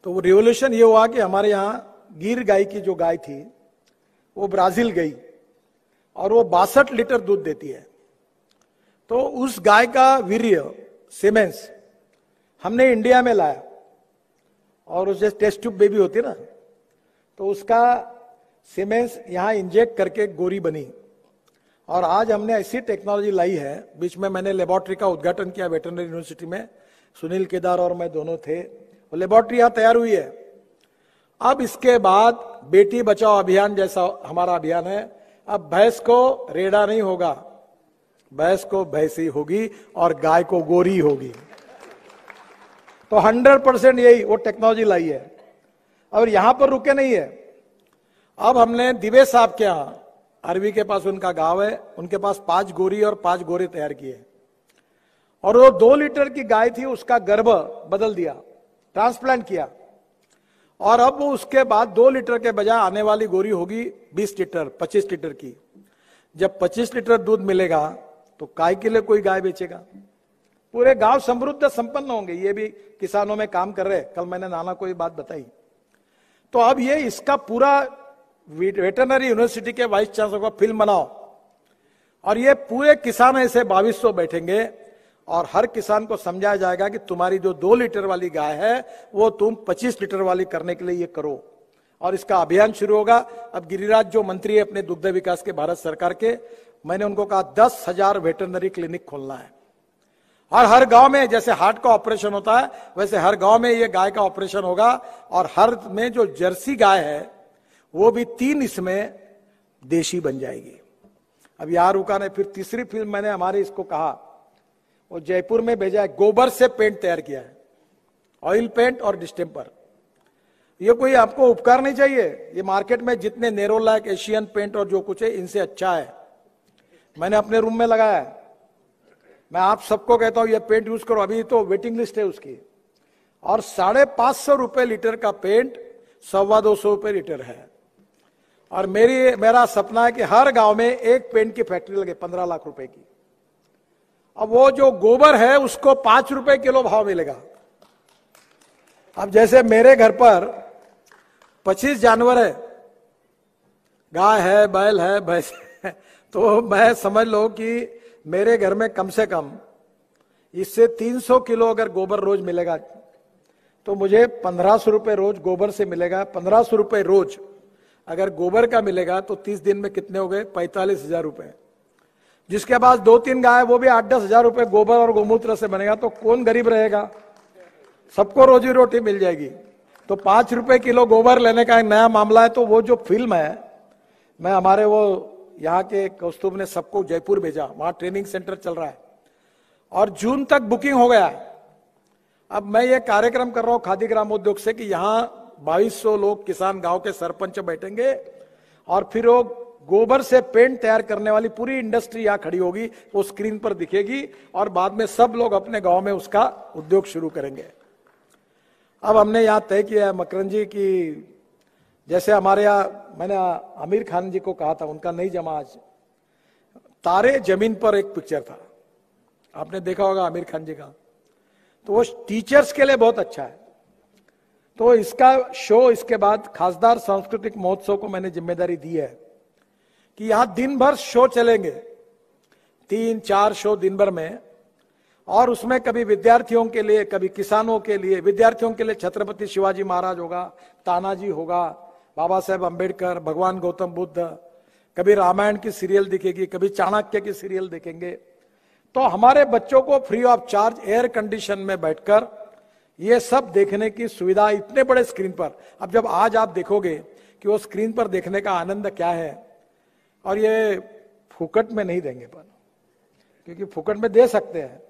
तो वो रिवॉल्यूशन ये हुआ कि हमारे यहाँ गिर गाय की जो गाय थी वो ब्राजील गई और वो 62 लीटर दूध देती है। तो उस गाय का वीर्य सीमेंस हमने इंडिया में लाया और उसे टेस्ट ट्यूब बेबी होती है ना, तो उसका सीमेंस यहां इंजेक्ट करके गोरी बनी। और आज हमने ऐसी टेक्नोलॉजी लाई है, बीच में मैंने लेबोरेटरी का उद्घाटन किया वेटरनरी यूनिवर्सिटी में, सुनील केदार और मैं दोनों थे। वो लेबोरेटरी यहां तैयार हुई है। अब इसके बाद बेटी बचाओ अभियान जैसा हमारा अभियान है। अब भैंस को रेड़ा नहीं होगा, भैंस को भैंसी होगी और गाय को गोरी होगी। तो 100% यही वो टेक्नोलॉजी लाई है। और यहां पर रुके नहीं है, अब हमने दिवे साहब के यहां, अरवी के पास उनका गांव है, उनके पास 5 गोरी और 5 गोरे तैयार किए और वो 2 लीटर की गाय थी, उसका गर्भ बदल दिया, ट्रांसप्लांट किया और अब वो उसके बाद 2 लीटर के बजाय आने वाली गोरी होगी 20 लीटर 25 लीटर की। जब 25 लीटर दूध मिलेगा तो काय के लिए कोई गाय बेचेगा? पूरे गांव समृद्ध संपन्न होंगे। ये भी किसानों में काम कर रहे हैं, कल मैंने नाना को ये बात बताई। तो अब ये इसका पूरा वेटरनरी यूनिवर्सिटी के वाइस चांसलर को फिल्म बनाओ और ये पूरे किसान ऐसे 2200 बैठेंगे और हर किसान को समझाया जाएगा कि तुम्हारी जो 2 लीटर वाली गाय है वो तुम 25 लीटर वाली करने के लिए ये करो। और इसका अभियान शुरू होगा। अब गिरिराज जो मंत्री है अपने दुग्ध विकास के भारत सरकार के, मैंने उनको कहा 10,000 वेटरनरी क्लिनिक खोलना है और हर गांव में, जैसे हार्ट का ऑपरेशन होता है वैसे हर गांव में ये गाय का ऑपरेशन होगा। और हर में जो जर्सी गाय है वो भी 3 इसमें देशी बन जाएगी। अब यहां रुका नहीं, फिर तीसरी फिल्म मैंने हमारे इसको कहा, वो जयपुर में भेजा है, गोबर से पेंट तैयार किया है, ऑयल पेंट और डिस्टेम्पर। ये कोई आपको उपकार नहीं चाहिए, ये मार्केट में जितने नेरोलैक, एशियन पेंट और जो कुछ है इनसे अच्छा है। मैंने अपने रूम में लगाया है। मैं आप सबको कहता हूं ये पेंट यूज करो, अभी तो वेटिंग लिस्ट है उसकी। और 550 रुपए लीटर का पेंट 250 रुपए लीटर है। और मेरा सपना है कि हर गांव में एक पेंट की फैक्ट्री लगे 15 लाख रुपए की। अब वो जो गोबर है उसको 5 रुपए किलो भाव मिलेगा। अब जैसे मेरे घर पर 25 जानवर है, गाय है, बैल है, भैंस है, तो मैं समझ लो कि मेरे घर में कम से कम इससे 300 किलो अगर गोबर रोज मिलेगा तो मुझे 1500 रुपए रोज गोबर से मिलेगा। 1500 रुपए रोज अगर गोबर का मिलेगा तो 30 दिन में कितने हो गए? 45,000 रुपए। जिसके पास 2-3 गाय, वो भी 8-10 हजार रुपए गोबर और गोमूत्र से बनेगा, तो कौन गरीब रहेगा? सबको रोजी रोटी मिल जाएगी। तो 5 रुपए किलो गोबर लेने का एक नया मामला है। तो वो जो फिल्म है, मैं हमारे वो यहाँ के कौस्तुभ ने सबको जयपुर भेजा, वहां ट्रेनिंग सेंटर चल रहा है और जून तक बुकिंग हो गया है। अब मैं ये कार्यक्रम कर रहा हूं खादी ग्रामोद्योग से कि यहाँ 2200 लोग किसान, गांव के सरपंच बैठेंगे और फिर वो गोबर से पेंट तैयार करने वाली पूरी इंडस्ट्री यहाँ खड़ी होगी, वो स्क्रीन पर दिखेगी और बाद में सब लोग अपने गांव में उसका उद्योग शुरू करेंगे। अब हमने यहाँ तय किया है मकरन जी की, जैसे हमारे यहाँ, मैंने आमिर खान जी को कहा था, उनका नहीं जमा आज, तारे जमीन पर एक पिक्चर था, आपने देखा होगा आमिर खान जी का, तो वो टीचर्स के लिए बहुत अच्छा है। तो इसका शो, इसके बाद खासदार सांस्कृतिक महोत्सव को मैंने जिम्मेदारी दी है कि यहां दिन भर शो चलेंगे, 3-4 शो दिन भर में, और उसमें कभी विद्यार्थियों के लिए, कभी किसानों के लिए। विद्यार्थियों के लिए छत्रपति शिवाजी महाराज होगा, तानाजी होगा, बाबा साहेब अंबेडकर, भगवान गौतम बुद्ध, कभी रामायण की सीरियल दिखेगी, कभी चाणक्य की सीरियल देखेंगे। तो हमारे बच्चों को free of charge air condition में बैठकर ये सब देखने की सुविधा इतने बड़े स्क्रीन पर। अब जब आज आप देखोगे कि वो स्क्रीन पर देखने का आनंद क्या है, और ये फुकट में नहीं देंगे, पर क्योंकि फुकट में दे सकते हैं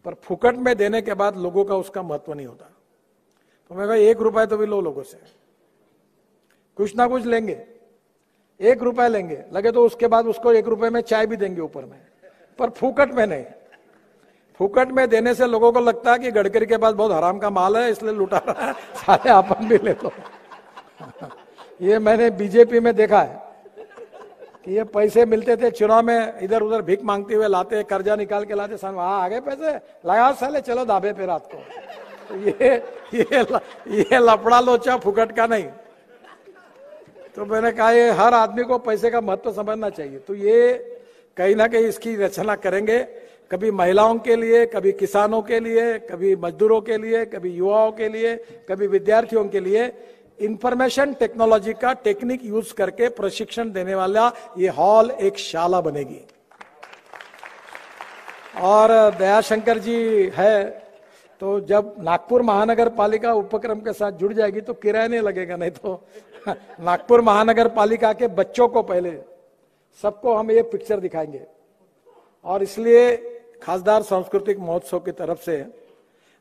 पर फुकट में देने के बाद लोगों का उसका महत्व नहीं होता। तो मैं कहा 1 रुपए तो भी लो लोगों से, कुछ ना कुछ लेंगे, 1 रुपए लेंगे, लगे तो उसके बाद उसको 1 रुपए में चाय भी देंगे ऊपर में, पर फुकट में नहीं। फुकट में देने से लोगों को लगता है कि गडकरी के पास बहुत हराम का माल है इसलिए लुटा रहा है, सारे अपन भी ले लो। ये मैंने बीजेपी में देखा है कि ये पैसे मिलते थे चुनाव में, इधर उधर भीख मांगते हुए लाते, कर्जा निकाल के लाते, सामने आ गए पैसे, लगाओ साले, चलो दाबे पे रात को। तो ये लफड़ा लोचा फुकट का नहीं। तो मैंने कहा ये हर आदमी को पैसे का महत्व समझना चाहिए। तो ये कहीं ना कहीं इसकी रचना करेंगे, कभी महिलाओं के लिए, कभी किसानों के लिए, कभी मजदूरों के लिए, कभी युवाओं के लिए, कभी विद्यार्थियों के लिए इंफॉर्मेशन टेक्नोलॉजी का टेक्निक यूज करके प्रशिक्षण देने वाला ये हॉल एक शाला बनेगी। और दयाशंकर जी है तो जब नागपुर महानगर पालिका उपक्रम के साथ जुड़ जाएगी तो किराया नहीं लगेगा, नहीं तो नागपुर महानगर पालिका के बच्चों को पहले सबको हम ये पिक्चर दिखाएंगे। और इसलिए खासदार सांस्कृतिक महोत्सव की तरफ से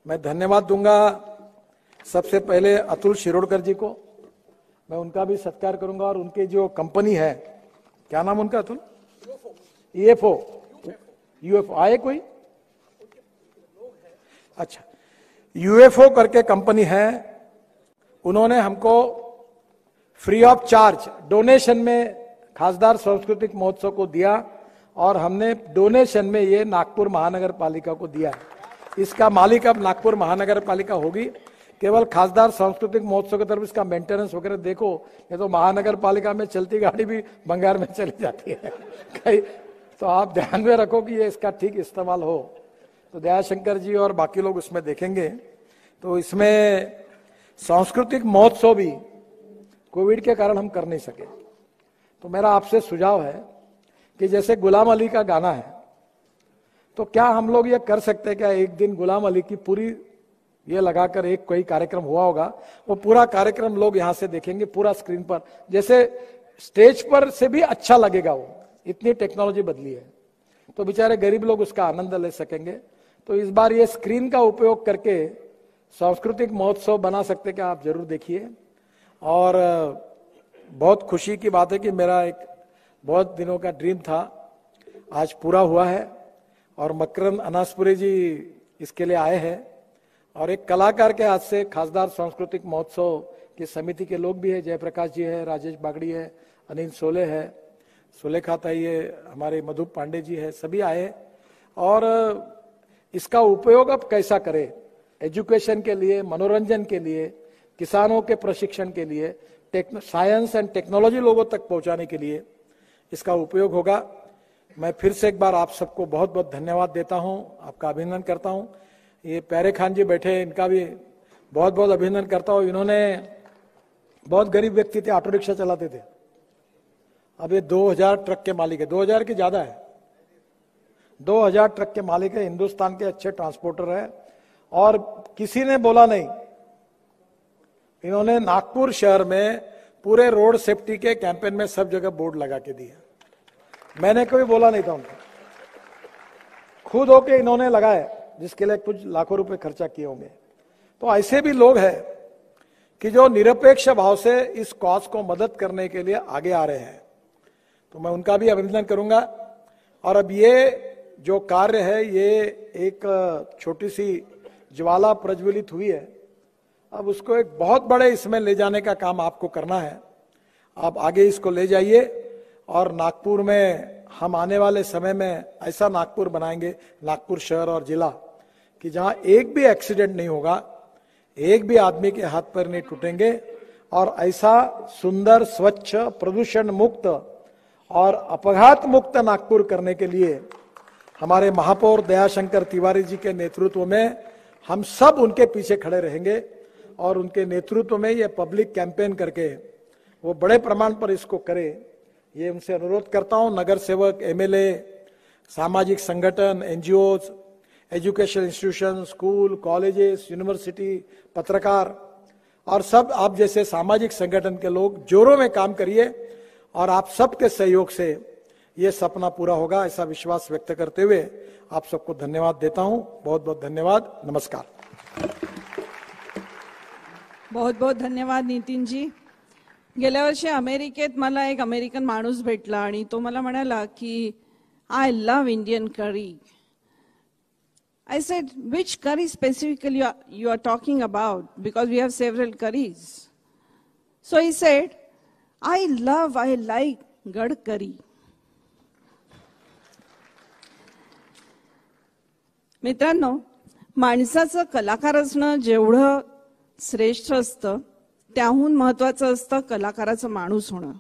मैं धन्यवाद दूंगा सबसे पहले अतुल शिरोडकर जी को, मैं उनका भी सत्कार करूंगा। और उनके जो कंपनी है, क्या नाम उनका अतुल? यूएफओ आए कोई? अच्छा, यूएफओ करके कंपनी है, उन्होंने हमको फ्री ऑफ चार्ज डोनेशन में खासदार सांस्कृतिक महोत्सव को दिया और हमने डोनेशन में ये नागपुर महानगर पालिका को दिया है। इसका मालिक अब नागपुर महानगर पालिका होगी। केवल खासदार सांस्कृतिक महोत्सव की तरफ इसका मेंटेनेंस वगैरह देखो, ये तो महानगर पालिका में चलती गाड़ी भी बंगार में चली जाती है कहीं, तो आप ध्यान में रखो कि ये इसका ठीक इस्तेमाल हो। तो दयाशंकर जी और बाकी लोग उसमें देखेंगे। तो इसमें सांस्कृतिक महोत्सव भी कोविड के कारण हम कर नहीं सके, तो मेरा आपसे सुझाव है कि जैसे गुलाम अली का गाना है, तो क्या हम लोग ये कर सकते हैं क्या, एक दिन गुलाम अली की पूरी ये लगाकर एक कोई कार्यक्रम हुआ होगा, वो पूरा कार्यक्रम लोग यहां से देखेंगे पूरा स्क्रीन पर, जैसे स्टेज पर से भी अच्छा लगेगा वो, इतनी टेक्नोलॉजी बदली है, तो बेचारे गरीब लोग उसका आनंद ले सकेंगे। तो इस बार ये स्क्रीन का उपयोग करके सांस्कृतिक महोत्सव बना सकते क्या, आप जरूर देखिए। और बहुत खुशी की बात है कि मेरा एक बहुत दिनों का ड्रीम था, आज पूरा हुआ है। और मकरंद अनासपुरी जी इसके लिए आए हैं, और एक कलाकार के हाथ से खासदार सांस्कृतिक महोत्सव की समिति के लोग भी है, जयप्रकाश जी है, राजेश बागड़ी है, अनिल सोले है, सुलेखा ताई है, हमारे मधु पांडे जी है, सभी आए। और इसका उपयोग अब कैसा करें, एजुकेशन के लिए, मनोरंजन के लिए, किसानों के प्रशिक्षण के लिए, साइंस एंड टेक्नोलॉजी लोगों तक पहुंचाने के लिए इसका उपयोग होगा। मैं फिर से एक बार आप सबको बहुत बहुत धन्यवाद देता हूं, आपका अभिनंदन करता हूं। ये प्यारे खान जी बैठे, इनका भी बहुत बहुत अभिनंदन करता हूं। इन्होंने बहुत गरीब व्यक्ति थे, ऑटो रिक्शा चलाते थे, अब ये 2000 ट्रक के मालिक है, 2000 की ज्यादा है, 2000 ट्रक के मालिक है, हिंदुस्तान के अच्छे ट्रांसपोर्टर है। और किसी ने बोला नहीं, इन्होंने नागपुर शहर में पूरे रोड सेफ्टी के कैंपेन में सब जगह बोर्ड लगा के दिया, मैंने कभी बोला नहीं था उनको, खुद होके इन्होंने लगाए, जिसके लिए कुछ लाखों रुपए खर्चा किए होंगे। तो ऐसे भी लोग हैं कि जो निरपेक्ष भाव से इस कॉज को मदद करने के लिए आगे आ रहे हैं, तो मैं उनका भी अभिनंदन करूंगा। और अब ये जो कार्य है, ये एक छोटी सी ज्वाला प्रज्वलित हुई है, अब उसको एक बहुत बड़े इसमें ले जाने का काम आपको करना है। आप आगे इसको ले जाइए, और नागपुर में हम आने वाले समय में ऐसा नागपुर बनाएंगे, नागपुर शहर और जिला, कि जहां एक भी एक्सीडेंट नहीं होगा, एक भी आदमी के हाथ पैर नहीं टूटेंगे, और ऐसा सुंदर, स्वच्छ, प्रदूषण मुक्त और अपघात मुक्त नागपुर करने के लिए हमारे महापौर दयाशंकर तिवारी जी के नेतृत्व में हम सब उनके पीछे खड़े रहेंगे, और उनके नेतृत्व में ये पब्लिक कैंपेन करके वो बड़े प्रमाण पर इसको करे, ये उनसे अनुरोध करता हूं। नगर सेवक, एमएलए, सामाजिक संगठन, NGOs, education institution, school, colleges, university, पत्रकार और सब आप जैसे सामाजिक संगठन के लोग जोरों में काम करिए, और आप सबके सहयोग से ये सपना पूरा होगा, ऐसा विश्वास व्यक्त करते हुए आप सबको धन्यवाद देता हूं। बहुत बहुत धन्यवाद, नमस्कार। बहुत बहुत धन्यवाद नितीनजी। गेल्या वर्षी अमेरिकेत मला एक अमेरिकन माणूस भेटला आणि तो मला म्हणाला की आय लव्ह इंडियन करी, I said, which curry specifically you are talking about? Because we have several curries. So he said, I like gad curry. मित्रांनो, माणसाचं कलाकार असणं जेवढं श्रेष्ठ असतं त्याहून महत्वाचं असतं कलाकाराचं माणूस होणं.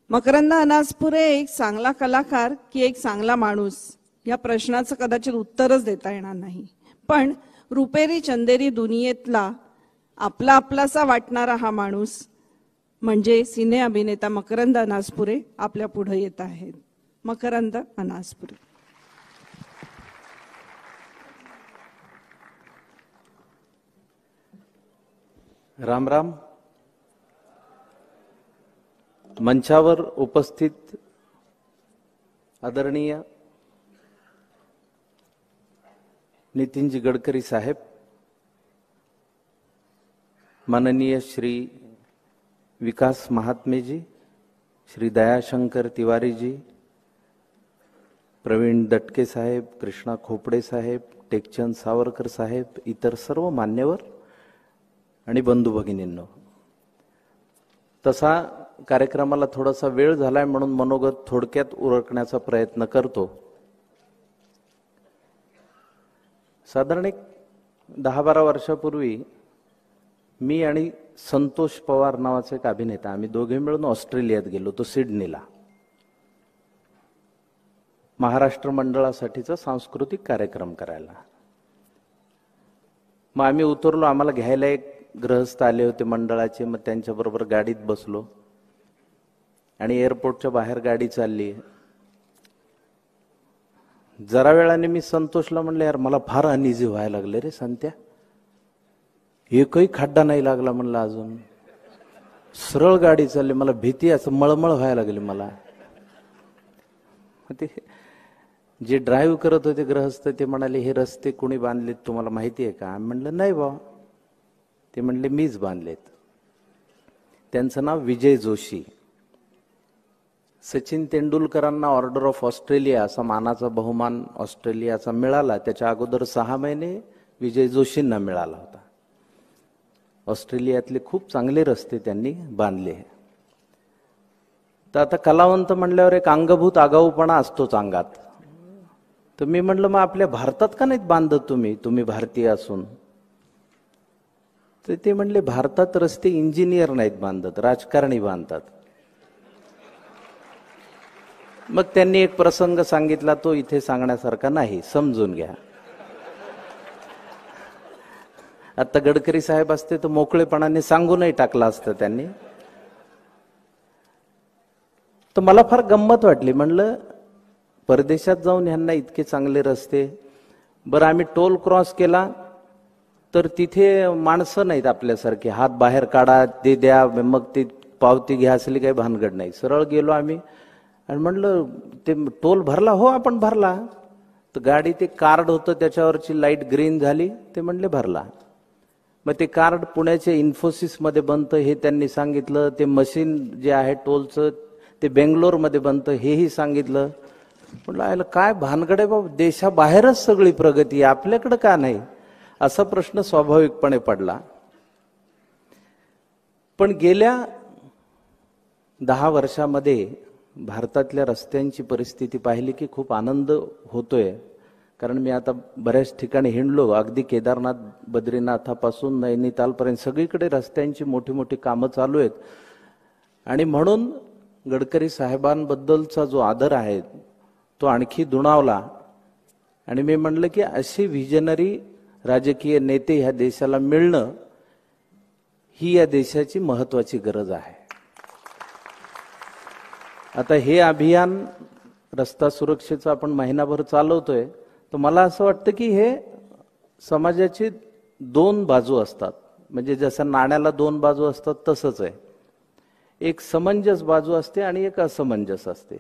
मकरंद अनासपुरे एक चांगला कलाकार की एक चांगला माणूस या प्रश्नाचं कदाचित उत्तरच देता येणार नाही. पण रुपेरी चंदेरी दुनियेतला आपला आपलासा वाटणारा हा माणूस म्हणजे सिने अभिनेता मकरंद अनासपुरे आपल्या पुढे येत आहेत. मकरंद अनासपुरे. राम राम. मंचावर उपस्थित आदरणीय नितीनजी गडकरी साहेब, माननीय श्री विकास महात्मे जी, श्री दयाशंकर तिवारी जी, प्रवीण दटके साहेब, कृष्णा खोपडे साहेब, टेकचंद सावरकर साहेब, इतर सर्व मान्यवर आणि बंधू भगिनींनो, तसा कार्यक्रमाला थोडासा वेळ झालाय म्हणून मनोगत थोडक्यात उरकण्याचा प्रयत्न करतो. साधारण एक 10-12 वर्षापूर्वी मी आणि संतोष पवार नावाचा एक अभिनेता, आम्ही दोघे मिळून ऑस्ट्रेलियात गेलो होतो, सिडनीला, महाराष्ट्र मंडळासाठीचा सांस्कृतिक कार्यक्रम करायला. मग आम्ही उतरलो, आम्हाला घ्यायला एक गृहस्थ आले होते मंडळाचे. मग त्यांच्याबरोबर गाडीत बसलो आणि एअरपोर्टच्या बाहेर गाडी चालली. जरा वेळाने मी संतोषला म्हणलं, यार मला फार अनइझी व्हायला लागले रे संत्या, एकही खड्डा नाही लागला म्हणलं, अजून सरळ गाडी चालली, मला भीती, असं मळमळ व्हायला लागली मला. ते जे ड्राईव्ह करत होते गृहस्थ ते म्हणाले, हे रस्ते कोणी बांधलेत तुम्हाला माहिती आहे का? म्हणलं नाही बा. ते म्हणले मीच बांधलेत. त्यांचं नाव विजय जोशी. सचिन तेंडुलकरांना ऑर्डर ऑफ ऑस्ट्रेलिया असा मानाचा बहुमान ऑस्ट्रेलियाचा मिळाला, त्याच्या अगोदर 6 महिने विजय जोशींना मिळाला होता. ऑस्ट्रेलियातले खूप चांगले रस्ते त्यांनी बांधले. तर आता कलावंत म्हणल्यावर एक अंगभूत आगाऊपणा असतोच अंगात. तर मी म्हणलं, मग आपल्या भारतात का नाहीत बांधत तुम्ही भारतीय असून? तर ते म्हणले, भारतात रस्ते इंजिनियर नाहीत बांधत, राजकारणी बांधतात. मग त्यांनी एक प्रसंग सांगितला, तो इथे सांगण्यासारखा नाही, समजून घ्या. आता गडकरी साहेब असते तर मोकळेपणाने सांगूनही टाकला असतं त्यांनी. तर मला फार गंमत वाटली. म्हणलं, परदेशात जाऊन ह्यांना इतके चांगले रस्ते. बरं, आम्ही टोल क्रॉस केला तर तिथे माणसं नाहीत आपल्यासारखे, हात बाहेर काढा, ते द्या, मग ते पावती घ्या, असली काही भानगड नाही. सरळ गेलो आम्ही आणि म्हणलं, ते टोल भरला? हो आपण भरला. तर गाडी ते कार्ड होतं त्याच्यावरची लाईट ग्रीन झाली. ते म्हणले भरला. मग ते कार्ड पुण्याच्या इन्फोसिसमध्ये बनतं हे त्यांनी सांगितलं. ते मशीन जे आहे टोलचं ते बेंगलोरमध्ये बनतं हेही सांगितलं. म्हटलं, आयला काय भानगड आहे बाबा, देशाबाहेरच सगळी प्रगती, आपल्याकडं का नाही? असा प्रश्न स्वाभाविकपणे पडला. पण गेल्या 10 वर्षामध्ये भारतातल्या रस्त्यांची परिस्थिती पाहिली की खूप आनंद होतोय. कारण मी आता बऱ्याच ठिकाणी हिंडलो, अगदी केदारनाथ बद्रीनाथापासून नैनितालपर्यंत सगळीकडे रस्त्यांची मोठी मोठी कामं चालू आहेत. आणि म्हणून गडकरी साहेबांबद्दलचा जो आदर आहे तो आणखी दुणावला. आणि मी म्हणलं की अशी व्हिजनरी राजकीय नेते ह्या देशाला मिळणं ही या देशाची महत्वाची गरज आहे. आता हे अभियान रस्ता सुरक्षेचं आपण महिनाभर चालवतोय, तर मला असं वाटतं की हे समाजाची 2 बाजू असतात. म्हणजे जसं नाण्याला 2 बाजू असतात तसंच आहे. एक समंजस बाजू असते आणि एक असमंजस असते.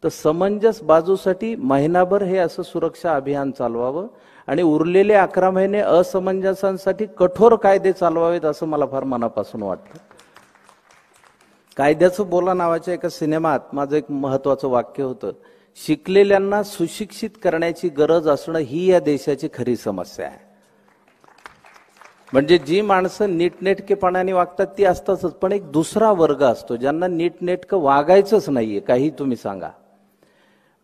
तर समंजस बाजूसाठी महिनाभर हे असं सुरक्षा अभियान चालवावं आणि उरलेले 11 महिने असमंजसांसाठी कठोर कायदे चालवावेत असं मला फार मनापासून वाटतं. कायद्याचं बोला नावाच्या एका सिनेमात माझं एक महत्वाचं वाक्य होतं शिकलेल्यांना सुशिक्षित करण्याची गरज असणं ही या देशाची खरी समस्या आहे. म्हणजे जी माणसं नीटनेटकेपणाने वागतात ती असतातच, पण एक दुसरा वर्ग असतो ज्यांना नीटनेटकं वागायचंच नाहीये, काही तुम्ही सांगा.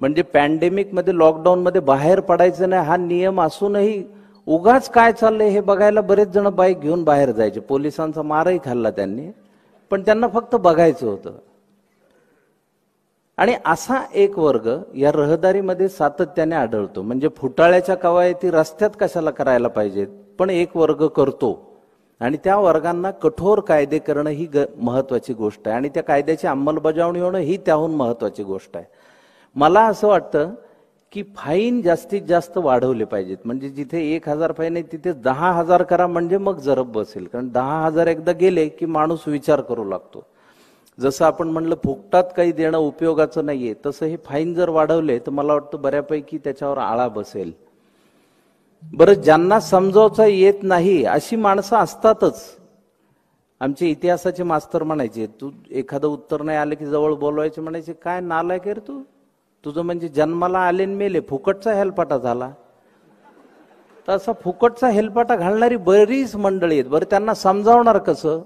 म्हणजे पॅन्डेमिक मध्ये, लॉकडाऊन मध्ये बाहेर पडायचं नाही हा नियम असूनही उगाच काय चाललंय हे बघायला बरेच जण बाईक घेऊन बाहेर जायचे. पोलिसांचा मारही खाल्ला त्यांनी, पण त्यांना फक्त बघायचं होतं. आणि असा एक वर्ग या रहदारीमध्ये सातत्याने आढळतो. म्हणजे फुटाळ्याच्या कवायती रस्त्यात कशाला करायला पाहिजेत, पण एक वर्ग करतो. आणि त्या वर्गांना कठोर कायदे करणं ही महत्वाची गोष्ट आहे, आणि त्या कायद्याची अंमलबजावणी होणं ही त्याहून महत्वाची गोष्ट आहे. मला असं वाटतं की फाईन जास्तीत जास्त वाढवले पाहिजेत. म्हणजे जिथे 1000 फाईन आहे तिथे 10,000 करा, म्हणजे मग जरब बसेल. कारण 10,000 एकदा गेले की माणूस विचार करू लागतो. जसं आपण म्हणलं फुकटात काही देणं उपयोगाचं नाहीये, तसं हे फाईन जर वाढवले तर मला वाटतं बऱ्यापैकी त्याच्यावर आळा बसेल. बरं, ज्यांना समजावता येत नाही अशी माणसं असतातच. आमचे इतिहासाचे मास्तर म्हणायचे, तू एखादं उत्तर नाही आलं की जवळ बोलवायचे, म्हणायचे काय नालायक आहे रे तू, तुझं म्हणजे जन्माला आले न मेले, फुकटचा हेलपाटा झाला. तर असा फुकटचा हेलपाटा घालणारी बरीच मंडळी आहेत. बरं, त्यांना समजावणार कसं?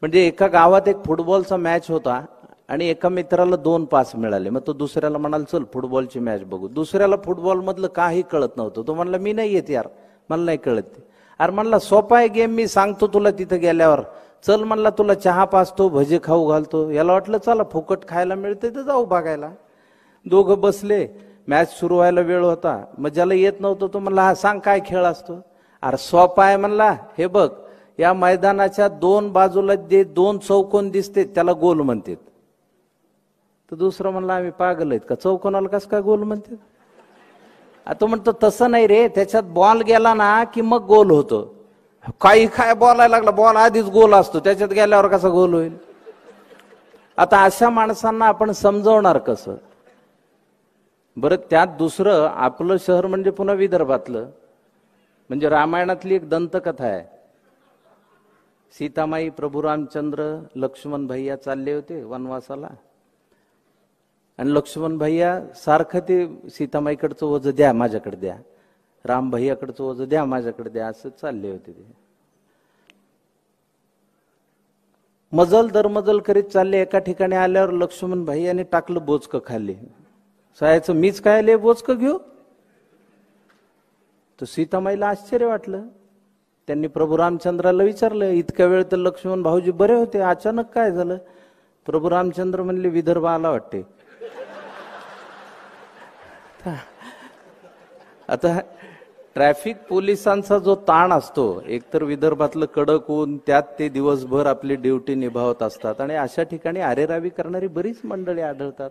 म्हणजे एका गावात एक फुटबॉलचा मॅच होता आणि एका मित्राला 2 पास मिळाले. मग तो दुसऱ्याला म्हणाल चल फुटबॉलची मॅच बघू. दुसऱ्याला फुटबॉल मधलं काही कळत नव्हतं. तो म्हणला मी नाही येत यार, मला नाही कळत ते. अरे म्हणला सोपा आहे गेम, मी सांगतो तुला तिथं गेल्यावर. चल म्हणला तुला चहा पाचतो, भजे खाऊ घालतो. याला वाटलं चला फुकट खायला मिळते तर जाऊ बघायला. दोघं बसले, मॅच सुरू व्हायला वेळ होता. मग ज्याला येत नव्हतं तो म्हणला हा सांग काय खेळ असतो. अरे सोपा आहे म्हणला, हे बघ या मैदानाच्या 2 बाजूला जे 2 चौकोन दिसते त्याला गोल म्हणतात. तर दुसरं म्हणला आम्ही पागल आहेत का, चौकोनाला कसं काय गोल म्हणतात? आता म्हणतो तसं नाही रे, त्याच्यात बॉल गेला ना की मग गोल होतो. काही काय बोलायला लागला, बॉल आधीच गोल असतो, त्याच्यात गेल्यावर कसा गोल होईल? आता अशा माणसांना आपण समजवणार कसं? बरं, त्यात दुसरं आपलं शहर म्हणजे पुन्हा विदर्भातलं. म्हणजे रामायणातली एक दंतकथा आहे. सीतामाई, प्रभू रामचंद्र, लक्ष्मण भैया चालले होते वनवासाला. आणि लक्ष्मण भैया सारखं ते सीतामाईकडचं ओझ द्या माझ्याकडे द्या, राम भैयाकडचं ओझ द्या माझ्याकडे द्या, असं चालले होते ते. मजल दरमजल करीत चालले. एका ठिकाणी आल्यावर लक्ष्मण भैयाने टाकलं बोचकं खाली. सायाचं मीच काय लय बोचकं घेऊ? तर सीतामाईला आश्चर्य वाटलं. त्यांनी प्रभू रामचंद्राला विचारलं, इतक्या वेळ तर लक्ष्मण भाऊजी बरे होते, अचानक काय झालं? प्रभू रामचंद्र म्हणले विदर्भ आला वाटते. आता ट्रॅफिक पोलिसांचा जो ताण असतो, एकतर विदर्भातलं कडक ऊन, त्यात ते दिवसभर आपली ड्युटी निभावत असतात. आणि अशा ठिकाणी आरेरावी करणारी बरीच मंडळी आढळतात.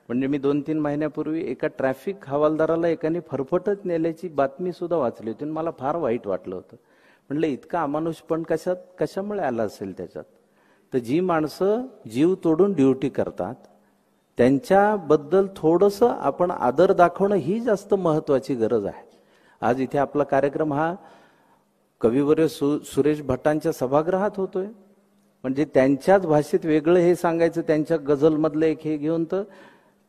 म्हणजे मी 2-3 महिन्यापूर्वी एका ट्रॅफिक हवालदाराला एकाने फरफटत नेल्याची बातमी सुद्धा वाचली होती. मला फार वाईट वाटलं होतं. म्हणलं इतका अमानुषपण कशामुळे आला असेल त्याच्यात? तर जी माणसं जीव तोडून ड्युटी करतात त्यांच्याबद्दल थोडंसं आपण आदर दाखवणं ही जास्त महत्वाची गरज आहे. आज इथे आपला कार्यक्रम हा कविवर्य सुरेश भटांच्या सभागृहात होतोय. म्हणजे त्यांच्याच भाषेत वेगळं हे सांगायचं, त्यांच्या गझलमधलं एक हे घेऊन, तर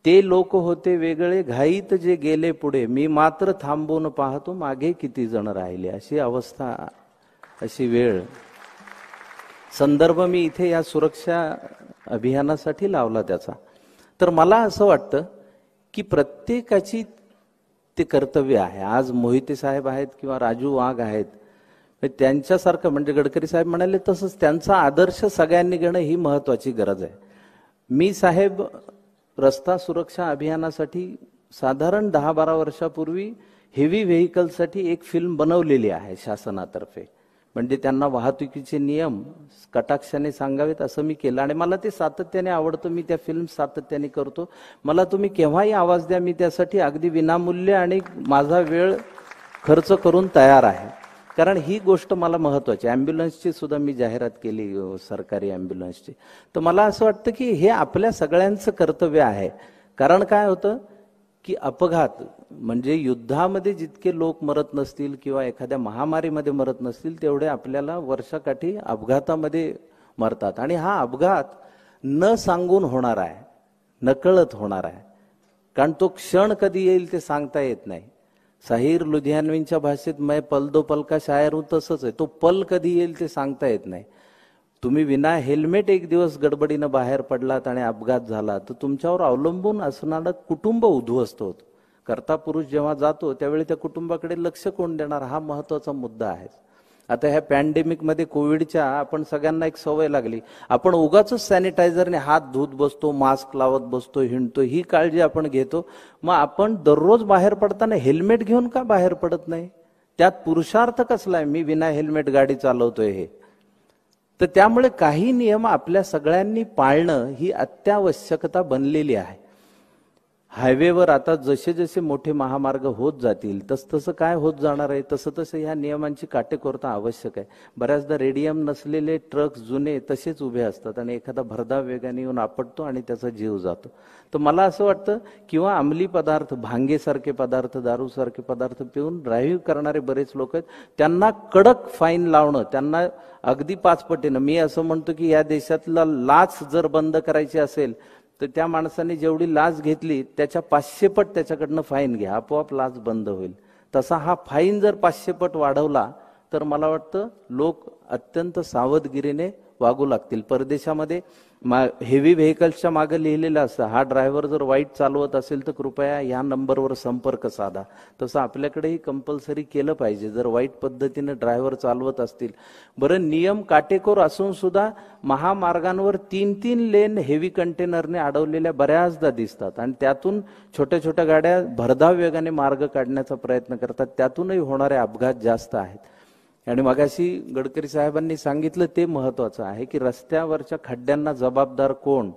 ते लोक होते वेगळे घाईत जे गेले पुढे, मी मात्र थांबून पाहतो मागे किती जण राहिले. अशी अवस्था, अशी वेळ. संदर्भ मी इथे या सुरक्षा अभियानासाठी लावला त्याचा. तर मला असं वाटतं की प्रत्येकाची ते कर्तव्य आहे. आज मोहिते साहेब आहेत किंवा राजू वाघ आहेत, त्यांच्यासारखं म्हणजे गडकरी साहेब म्हणाले तसंच त्यांचा आदर्श सगळ्यांनी घेणं ही महत्वाची गरज आहे. मी साहेब रस्ता सुरक्षा अभियानासाठी साधारण 10-12 वर्षापूर्वी हेवी व्हेकलसाठी एक फिल्म बनवलेली आहे शासनातर्फे. म्हणजे त्यांना वाहतुकीचे नियम कटाक्षाने सांगावेत असं मी केलं. आणि मला ते सातत्याने आवडतं. मी त्या फिल्म सातत्याने करतो. मला तुम्ही केव्हाही आवाज द्या, मी त्यासाठी अगदी विनामूल्य आणि माझा वेळ खर्च करून तयार आहे. कारण ही गोष्ट मला महत्वाची. ॲम्ब्युलन्सची सुद्धा मी जाहिरात केली, सरकारी ॲम्ब्युलन्सची. तर मला असं वाटतं की हे आपल्या सगळ्यांचं कर्तव्य आहे. कारण काय होतं की अपघात म्हणजे युद्धामध्ये जितके लोक मरत नसतील किंवा एखाद्या महामारीमध्ये मरत नसतील, तेवढे आपल्याला वर्षाकाठी अपघातामध्ये मरतात. आणि हा अपघात न सांगून होणार आहे, नकळत होणार आहे. कारण तो क्षण कधी येईल ते सांगता येत नाही. साहिर लुधियानवींच्या भाषेत मैं पल दो पल का शायर हूं तसंच आहे. तो पल कधी येईल ते सांगता येत नाही. तुम्ही विना हेल्मेट एक दिवस गडबडीनं बाहेर पडलात आणि अपघात झाला तर तुमच्यावर अवलंबून असणारं कुटुंब उद्ध्वस्त होतं. कर्ता पुरुष जेव्हा जातो त्यावेळी त्या कुटुंबाकडे लक्ष कोण देणार, हा महत्वाचा मुद्दा आहे. आता ह्या पॅन्डेमिक मध्ये कोविडच्या आपण सगळ्यांना एक सवय लागली, आपण उगाच सॅनिटायझरने हात धुत बसतो, मास्क लावत बसतो, हिंडतो, ही काळजी आपण घेतो. मग आपण दररोज बाहेर पडताना हेल्मेट घेऊन का बाहेर पडत नाही? त्यात पुरुषार्थ कसला आहे, मी विना हेल्मेट गाडी चालवतोय हे. तर त्यामुळे काही नियम आपल्या सगळ्यांनी पाळणं ही अत्यावश्यकता बनलेली आहे. हायवेवर आता जसे जसे मोठे महामार्ग होत जातील तसं काय होत जाणार आहे, तसं ह्या नियमांची काटेकोरता आवश्यक आहे. बऱ्याचदा रेडियम नसलेले ट्रक जुने तसेच उभे असतात आणि एखादा भरधाव वेगाने येऊन आपटतो आणि त्याचा जीव जातो. तर मला असं वाटतं किंवा अंमली पदार्थ, भांगेसारखे पदार्थ, दारूसारखे पदार्थ पिऊन ड्राईव्ह करणारे बरेच लोक आहेत, त्यांना कडक फाईन लावणं, त्यांना अगदी 5 पटीनं. मी असं म्हणतो की या देशातला लाच जर बंद करायची असेल तर त्या माणसाने जेवढी लाच घेतली त्याच्या 500 पट त्याच्याकडनं फाईन घ्या, आपोआप लाच बंद होईल. तसा हा फाईन जर 500 पट वाढवला तर मला वाटतं लोक अत्यंत सावधगिरीने वागू लागतील. परदेशामध्ये हेवी व्हेकल्सच्या मागे लिहिलेलं असतं, हा ड्रायव्हर जर वाईट चालवत असेल तर कृपया या नंबरवर संपर्क साधा. तसं आपल्याकडेही कंपल्सरी केलं पाहिजे जर वाईट पद्धतीने ड्रायव्हर चालवत असतील. बरं, नियम काटेकोर असून सुद्धा महामार्गांवर 3-3 लेन हेवी कंटेनरने अडवलेल्या बऱ्याचदा दिसतात आणि त्यातून छोट्या छोट्या गाड्या भरधाव वेगाने मार्ग काढण्याचा प्रयत्न करतात. त्यातूनही होणारे अपघात जास्त आहेत. आणि मगाशी गडकरी साहेबांनी सांगितलं ते महत्वाचं आहे की रस्त्यावरच्या खड्ड्यांना जबाबदार कोण,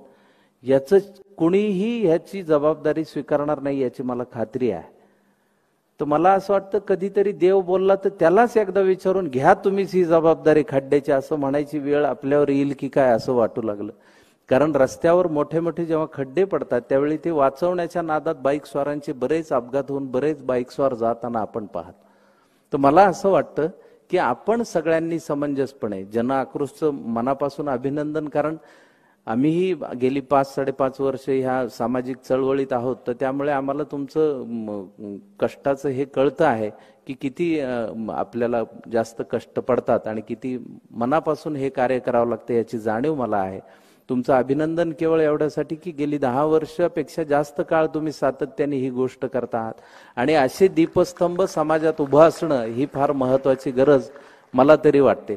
याचं कुणीही ह्याची जबाबदारी स्वीकारणार नाही याची मला खात्री आहे. तर मला असं वाटतं कधीतरी देव बोलला तर त्यालाच एकदा विचारून घ्या तुम्हीच ही जबाबदारी खड्ड्याची, असं म्हणायची वेळ आपल्यावर येईल की काय असं वाटू लागलं. कारण रस्त्यावर मोठे मोठे जेव्हा खड्डे पडतात त्यावेळी ते वाचवण्याच्या नादात बाईक स्वारांचे बरेच अपघात होऊन बरेच बाईक स्वार जाताना आपण पाहत. तर मला असं वाटतं की आपण सगळ्यांनी समंजसपणे, जन आक्रोशचं मनापासून अभिनंदन, कारण आम्हीही गेली 5-5.5 वर्ष ह्या सामाजिक चळवळीत आहोत, तर त्यामुळे आम्हाला तुमचं कष्टाचं हे कळतं आहे की किती आपल्याला जास्त कष्ट पडतात आणि किती मनापासून हे कार्य करावं लागतं याची जाणीव मला आहे. तुमचं अभिनंदन केवळ एवढ्यासाठी की गेली 10 वर्षापेक्षा जास्त काळ तुम्ही सातत्याने ही गोष्ट करता आहात आणि असे दीपस्तंभ समाजात उभं असणं ही फार महत्वाची गरज मला तरी वाटते.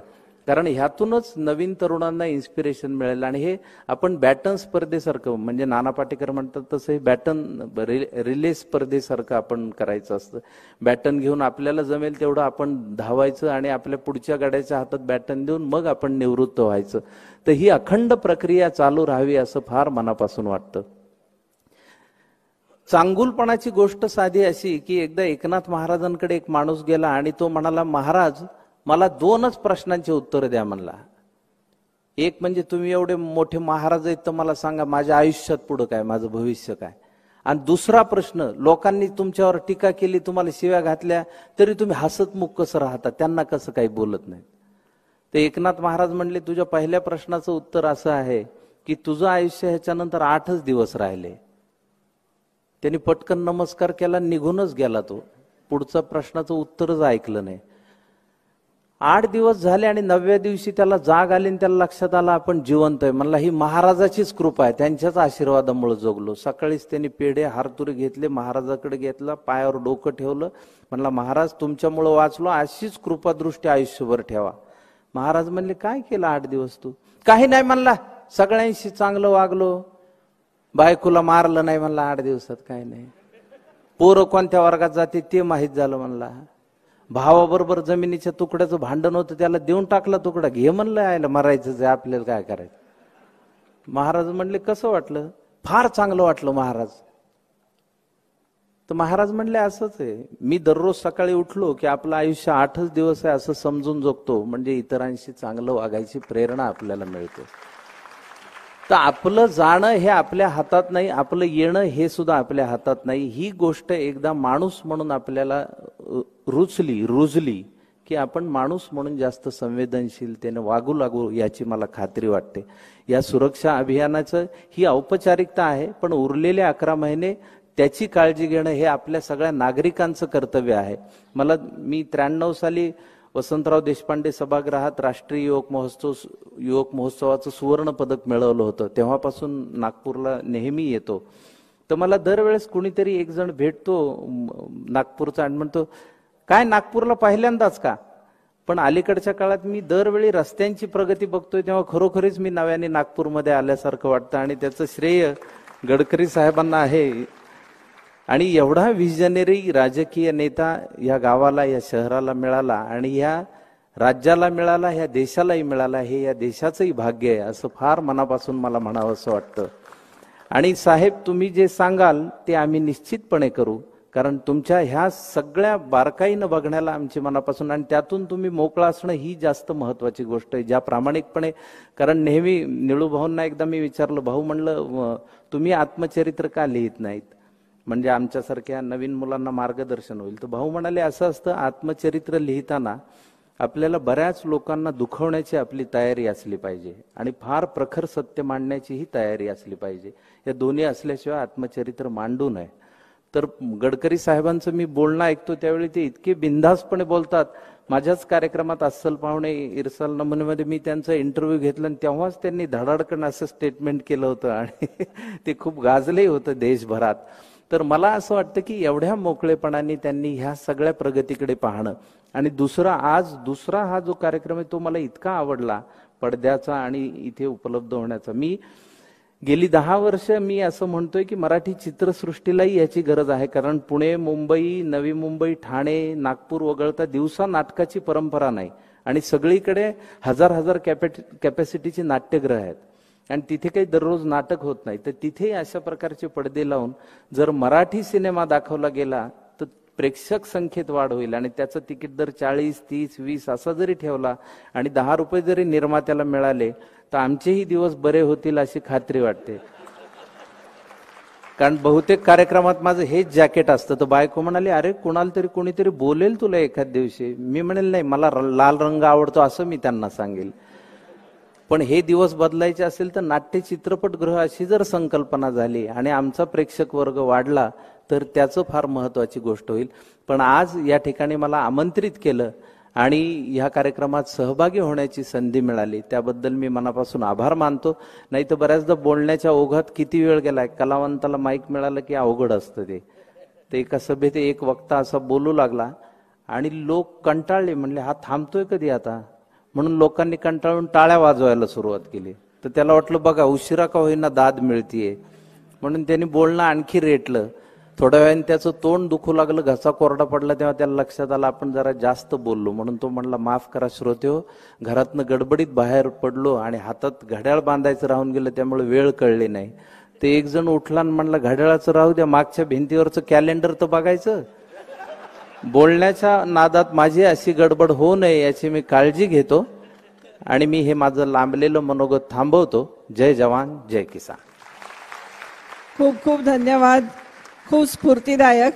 कारण ह्यातूनच नवीन तरुणांना इन्स्पिरेशन मिळेल. आणि हे आपण बॅटन स्पर्धेसारखं, म्हणजे नाना पाटेकर म्हणतात तसं हे बॅटन रिले स्पर्धेसारखं आपण करायचं असतं. बॅटन घेऊन आपल्याला जमेल तेवढं आपण धावायचं आणि आपल्या पुढच्या गाड्याच्या हातात बॅटन देऊन मग आपण निवृत्त व्हायचं. तर ही अखंड प्रक्रिया चालू राहावी असं फार मनापासून वाटतं. चांगुलपणाची गोष्ट साधी अशी की एकदा एकनाथ महाराजांकडे एक माणूस गेला आणि तो म्हणाला, महाराज मला 2च प्रश्नांची उत्तरं द्या म्हणला. एक म्हणजे तुम्ही एवढे मोठे महाराज आहेत तर मला सांगा माझ्या आयुष्यात पुढं काय, माझं भविष्य काय. आणि दुसरा प्रश्न, लोकांनी तुमच्यावर टीका केली, तुम्हाला शिव्या घातल्या तरी तुम्ही हसतमुख कसं राहता, त्यांना कसं काही बोलत नाही. तर एकनाथ महाराज म्हणले, तुझ्या पहिल्या प्रश्नाचं उत्तर असं आहे की तुझं आयुष्य ह्याच्यानंतर 8च दिवस राहिले. त्यांनी पटकन नमस्कार केला, निघूनच गेला. तो पुढच्या प्रश्नाचं उत्तरच ऐकलं नाही. 8 दिवस झाले आणि 9व्या दिवशी त्याला जाग आली आणि त्याला लक्षात आलं आपण जिवंत आहे. म्हणला ही महाराजाचीच कृपा आहे, त्यांच्याच आशीर्वादामुळे जगलो. सकाळीच त्यांनी पेढे हारतुरे घेतले, महाराजाकडे घेतला, पायावर डोकं ठेवलं, म्हणला महाराज तुमच्यामुळे वाचलो, अशीच कृपादृष्टी आयुष्यभर ठेवा. महाराज म्हणले काय केलं 8 दिवस तू? काही नाही म्हणला, सगळ्यांशी चांगलं वागलो, बायकोला मारलं नाही म्हणला 8 दिवसात. काय नाही, पोरं कोणत्या वर्गात जाते ते माहीत झालं म्हणला, भावाबरोबर जमिनीच्या तुकड्याचं भांडण होतं त्याला देऊन टाकला तुकडा, घे म्हणलं आयला, मरायचंच आहे आपल्याला, काय करायचं. महाराज म्हणले कसं वाटलं? फार चांगलं वाटलं महाराज. तर महाराज म्हणले असंच आहे, मी दररोज सकाळी उठलो की आपलं आयुष्य 8च दिवस आहे असं समजून जगतो, म्हणजे इतरांशी चांगलं वागायची प्रेरणा आपल्याला मिळते. तर आपलं जाणं हे आपल्या हातात नाही, आपलं येणं हे सुद्धा आपल्या हातात नाही. ही गोष्ट एकदा माणूस म्हणून आपल्याला रुजली की आपण माणूस म्हणून जास्त संवेदनशीलतेने वागू लागू याची मला खात्री वाटते. या सुरक्षा अभियानाचं ही औपचारिकता आहे, पण उरलेले 11 महिने त्याची काळजी घेणं हे आपल्या सगळ्या नागरिकांचं कर्तव्य आहे. मी 93 साली वसंतराव देशपांडे सभागृहात राष्ट्रीय युवक महोत्सवाचं सुवर्ण पदक मिळवलं होतं. तेव्हापासून नागपूरला नेहमी येतो. तर मला दरवेळेस कुणीतरी एक जण भेटतो नागपूरचा आणि म्हणतो, काय नागपूरला पहिल्यांदाच का? पण अलीकडच्या काळात मी दरवेळी रस्त्यांची प्रगती बघतोय तेव्हा खरोखरीच मी नव्याने नागपूरमध्ये आल्यासारखं वाटतं आणि त्याचं श्रेय गडकरी साहेबांना आहे. आणि एवढा व्हिजनरी राजकीय नेता या गावाला, या शहराला मिळाला आणि या राज्याला मिळाला, या देशालाही मिळाला, हे या देशाचंही भाग्य आहे असं फार मनापासून मला म्हणावं असं वाटतं. आणि साहेब, तुम्ही जे सांगाल ते आम्ही निश्चितपणे करू, कारण तुमच्या ह्या सगळ्या बारकाईनं बघण्याला आमची मनापासून, आणि त्यातून तुम्ही मोकळा असणं ही जास्त महत्वाची गोष्ट आहे. ज्या प्रामाणिकपणे, कारण नेहमी निळू भाऊंना एकदा मी विचारलं, भाऊ म्हणलं तुम्ही आत्मचरित्र का लिहित नाहीत, म्हणजे आमच्यासारख्या नवीन मुलांना मार्गदर्शन होईल. तर भाऊ म्हणाले, असं असतं, आत्मचरित्र लिहिताना आपल्याला बऱ्याच लोकांना दुखवण्याची आपली तयारी असली पाहिजे आणि फार प्रखर सत्य मांडण्याचीही तयारी असली पाहिजे. या दोन्ही असल्याशिवाय आत्मचरित्र मांडू नये. तर गडकरी साहेबांचं मी बोलणं ऐकतो त्यावेळी ते इतके बिनधास्तपणे बोलतात. माझ्याच कार्यक्रमात अस्सल पाहुणे इरसाल नमुन्यामध्ये मी त्यांचा इंटरव्ह्यू घेतला आणि तेव्हाच त्यांनी धडाडकन असं स्टेटमेंट केलं होतं आणि ते खूप गाजलंही होतं देशभरात. तर मला असं वाटतं की एवढ्या मोकळेपणाने त्यांनी ह्या सगळ्या प्रगतीकडे पाहणं. आणि दुसरा हा जो कार्यक्रम आहे तो मला इतका आवडला, पडद्याचा आणि इथे उपलब्ध होण्याचा. मी गेली 10 वर्ष मी असं म्हणतोय की मराठी चित्रसृष्टीलाही याची गरज आहे, कारण पुणे, मुंबई, नवी मुंबई, ठाणे, नागपूर वगळता दिवसा नाटकाची परंपरा नाही आणि सगळीकडे हजार कॅपॅसिटीचे नाट्यगृह आहेत आणि तिथे काही दररोज नाटक होत नाही. तर तिथे अशा प्रकारचे पडदे लावून जर मराठी सिनेमा दाखवला गेला तर प्रेक्षक संख्येत वाढ होईल आणि त्याचं तिकीट दर 40, 30, 20 असा जरी ठेवला आणि 10 रुपये जरी निर्मात्याला मिळाले तर आमचेही दिवस बरे होतील अशी खात्री वाटते. कारण बहुतेक कार्यक्रमात माझं हेच जॅकेट असतं. तर बायको म्हणाली, अरे कोणीतरी बोलेल तुला एखाद दिवशी. मी म्हणेल, नाही, मला लाल रंग आवडतो असं मी त्यांना सांगेल. पण हे दिवस बदलायचे असेल तर नाट्य चित्रपटगृह अशी जर संकल्पना झाली आणि आमचा प्रेक्षक वर्ग वाढला तर त्याचं फार महत्वाची गोष्ट होईल. पण आज या ठिकाणी मला आमंत्रित केलं आणि ह्या कार्यक्रमात सहभागी होण्याची संधी मिळाली त्याबद्दल मी मनापासून आभार मानतो. नाही तर बऱ्याचदा बोलण्याच्या ओघात किती वेळ गेलाय. कलावंताला माईक मिळालं की अवघड असतं ते. एका सभेत एक वक्ता असा बोलू लागला आणि लोक कंटाळले, म्हणले हा थांबतोय कधी आता, म्हणून लोकांनी कंटाळून टाळ्या वाजवायला सुरुवात केली. तर त्याला वाटलं बघा उशिरा का होईना दाद मिळतीये, म्हणून त्यांनी बोलणं आणखी रेटलं. थोड्या वेळाने त्याचं तोंड दुखू लागलं, घसा कोरडा पडला, तेव्हा त्याला लक्षात आलं आपण जरा जास्त बोललो. म्हणून तो म्हणला, माफ करा श्रोतेहो, घरातनं गडबडीत बाहेर पडलो आणि हातात घड्याळ बांधायचं राहून गेलं त्यामुळे वेळ कळली नाही. ते एक जण उठला आणि म्हणला, घड्याळाचं राहू द्या, मागच्या भिंतीवरचं कॅलेंडर तर बघायचं. बोलण्याच्या नादात माझी अशी गडबड होऊ नये याची मी काळजी घेतो आणि मी हे माझं लांबलेलं मनोगत थांबवतो. जय जवान, जय किसान. खूप खूप धन्यवाद. खूप स्फूर्तिदायक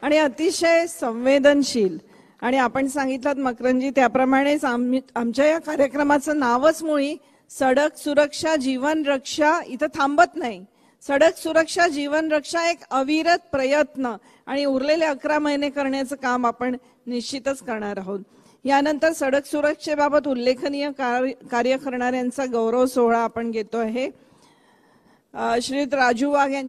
आणि अतिशय संवेदनशील. आणि आपण सांगितलं मकरंदजी त्याप्रमाणेच आमच्या या कार्यक्रमाचं नावच मुळी सडक सुरक्षा जीवन रक्षा इथं थांबत नाही. सडक सुरक्षा जीवन रक्षा एक अविरत प्रयत्न आणि उरलेले 11 महिने करण्याचं काम आपण निश्चितच करणार आहोत. यानंतर सडक सुरक्षेबाबत उल्लेखनीय कार्य करणाऱ्यांचा गौरव सोहळा आपण घेतो आहे. श्रीयुत राजू वाघ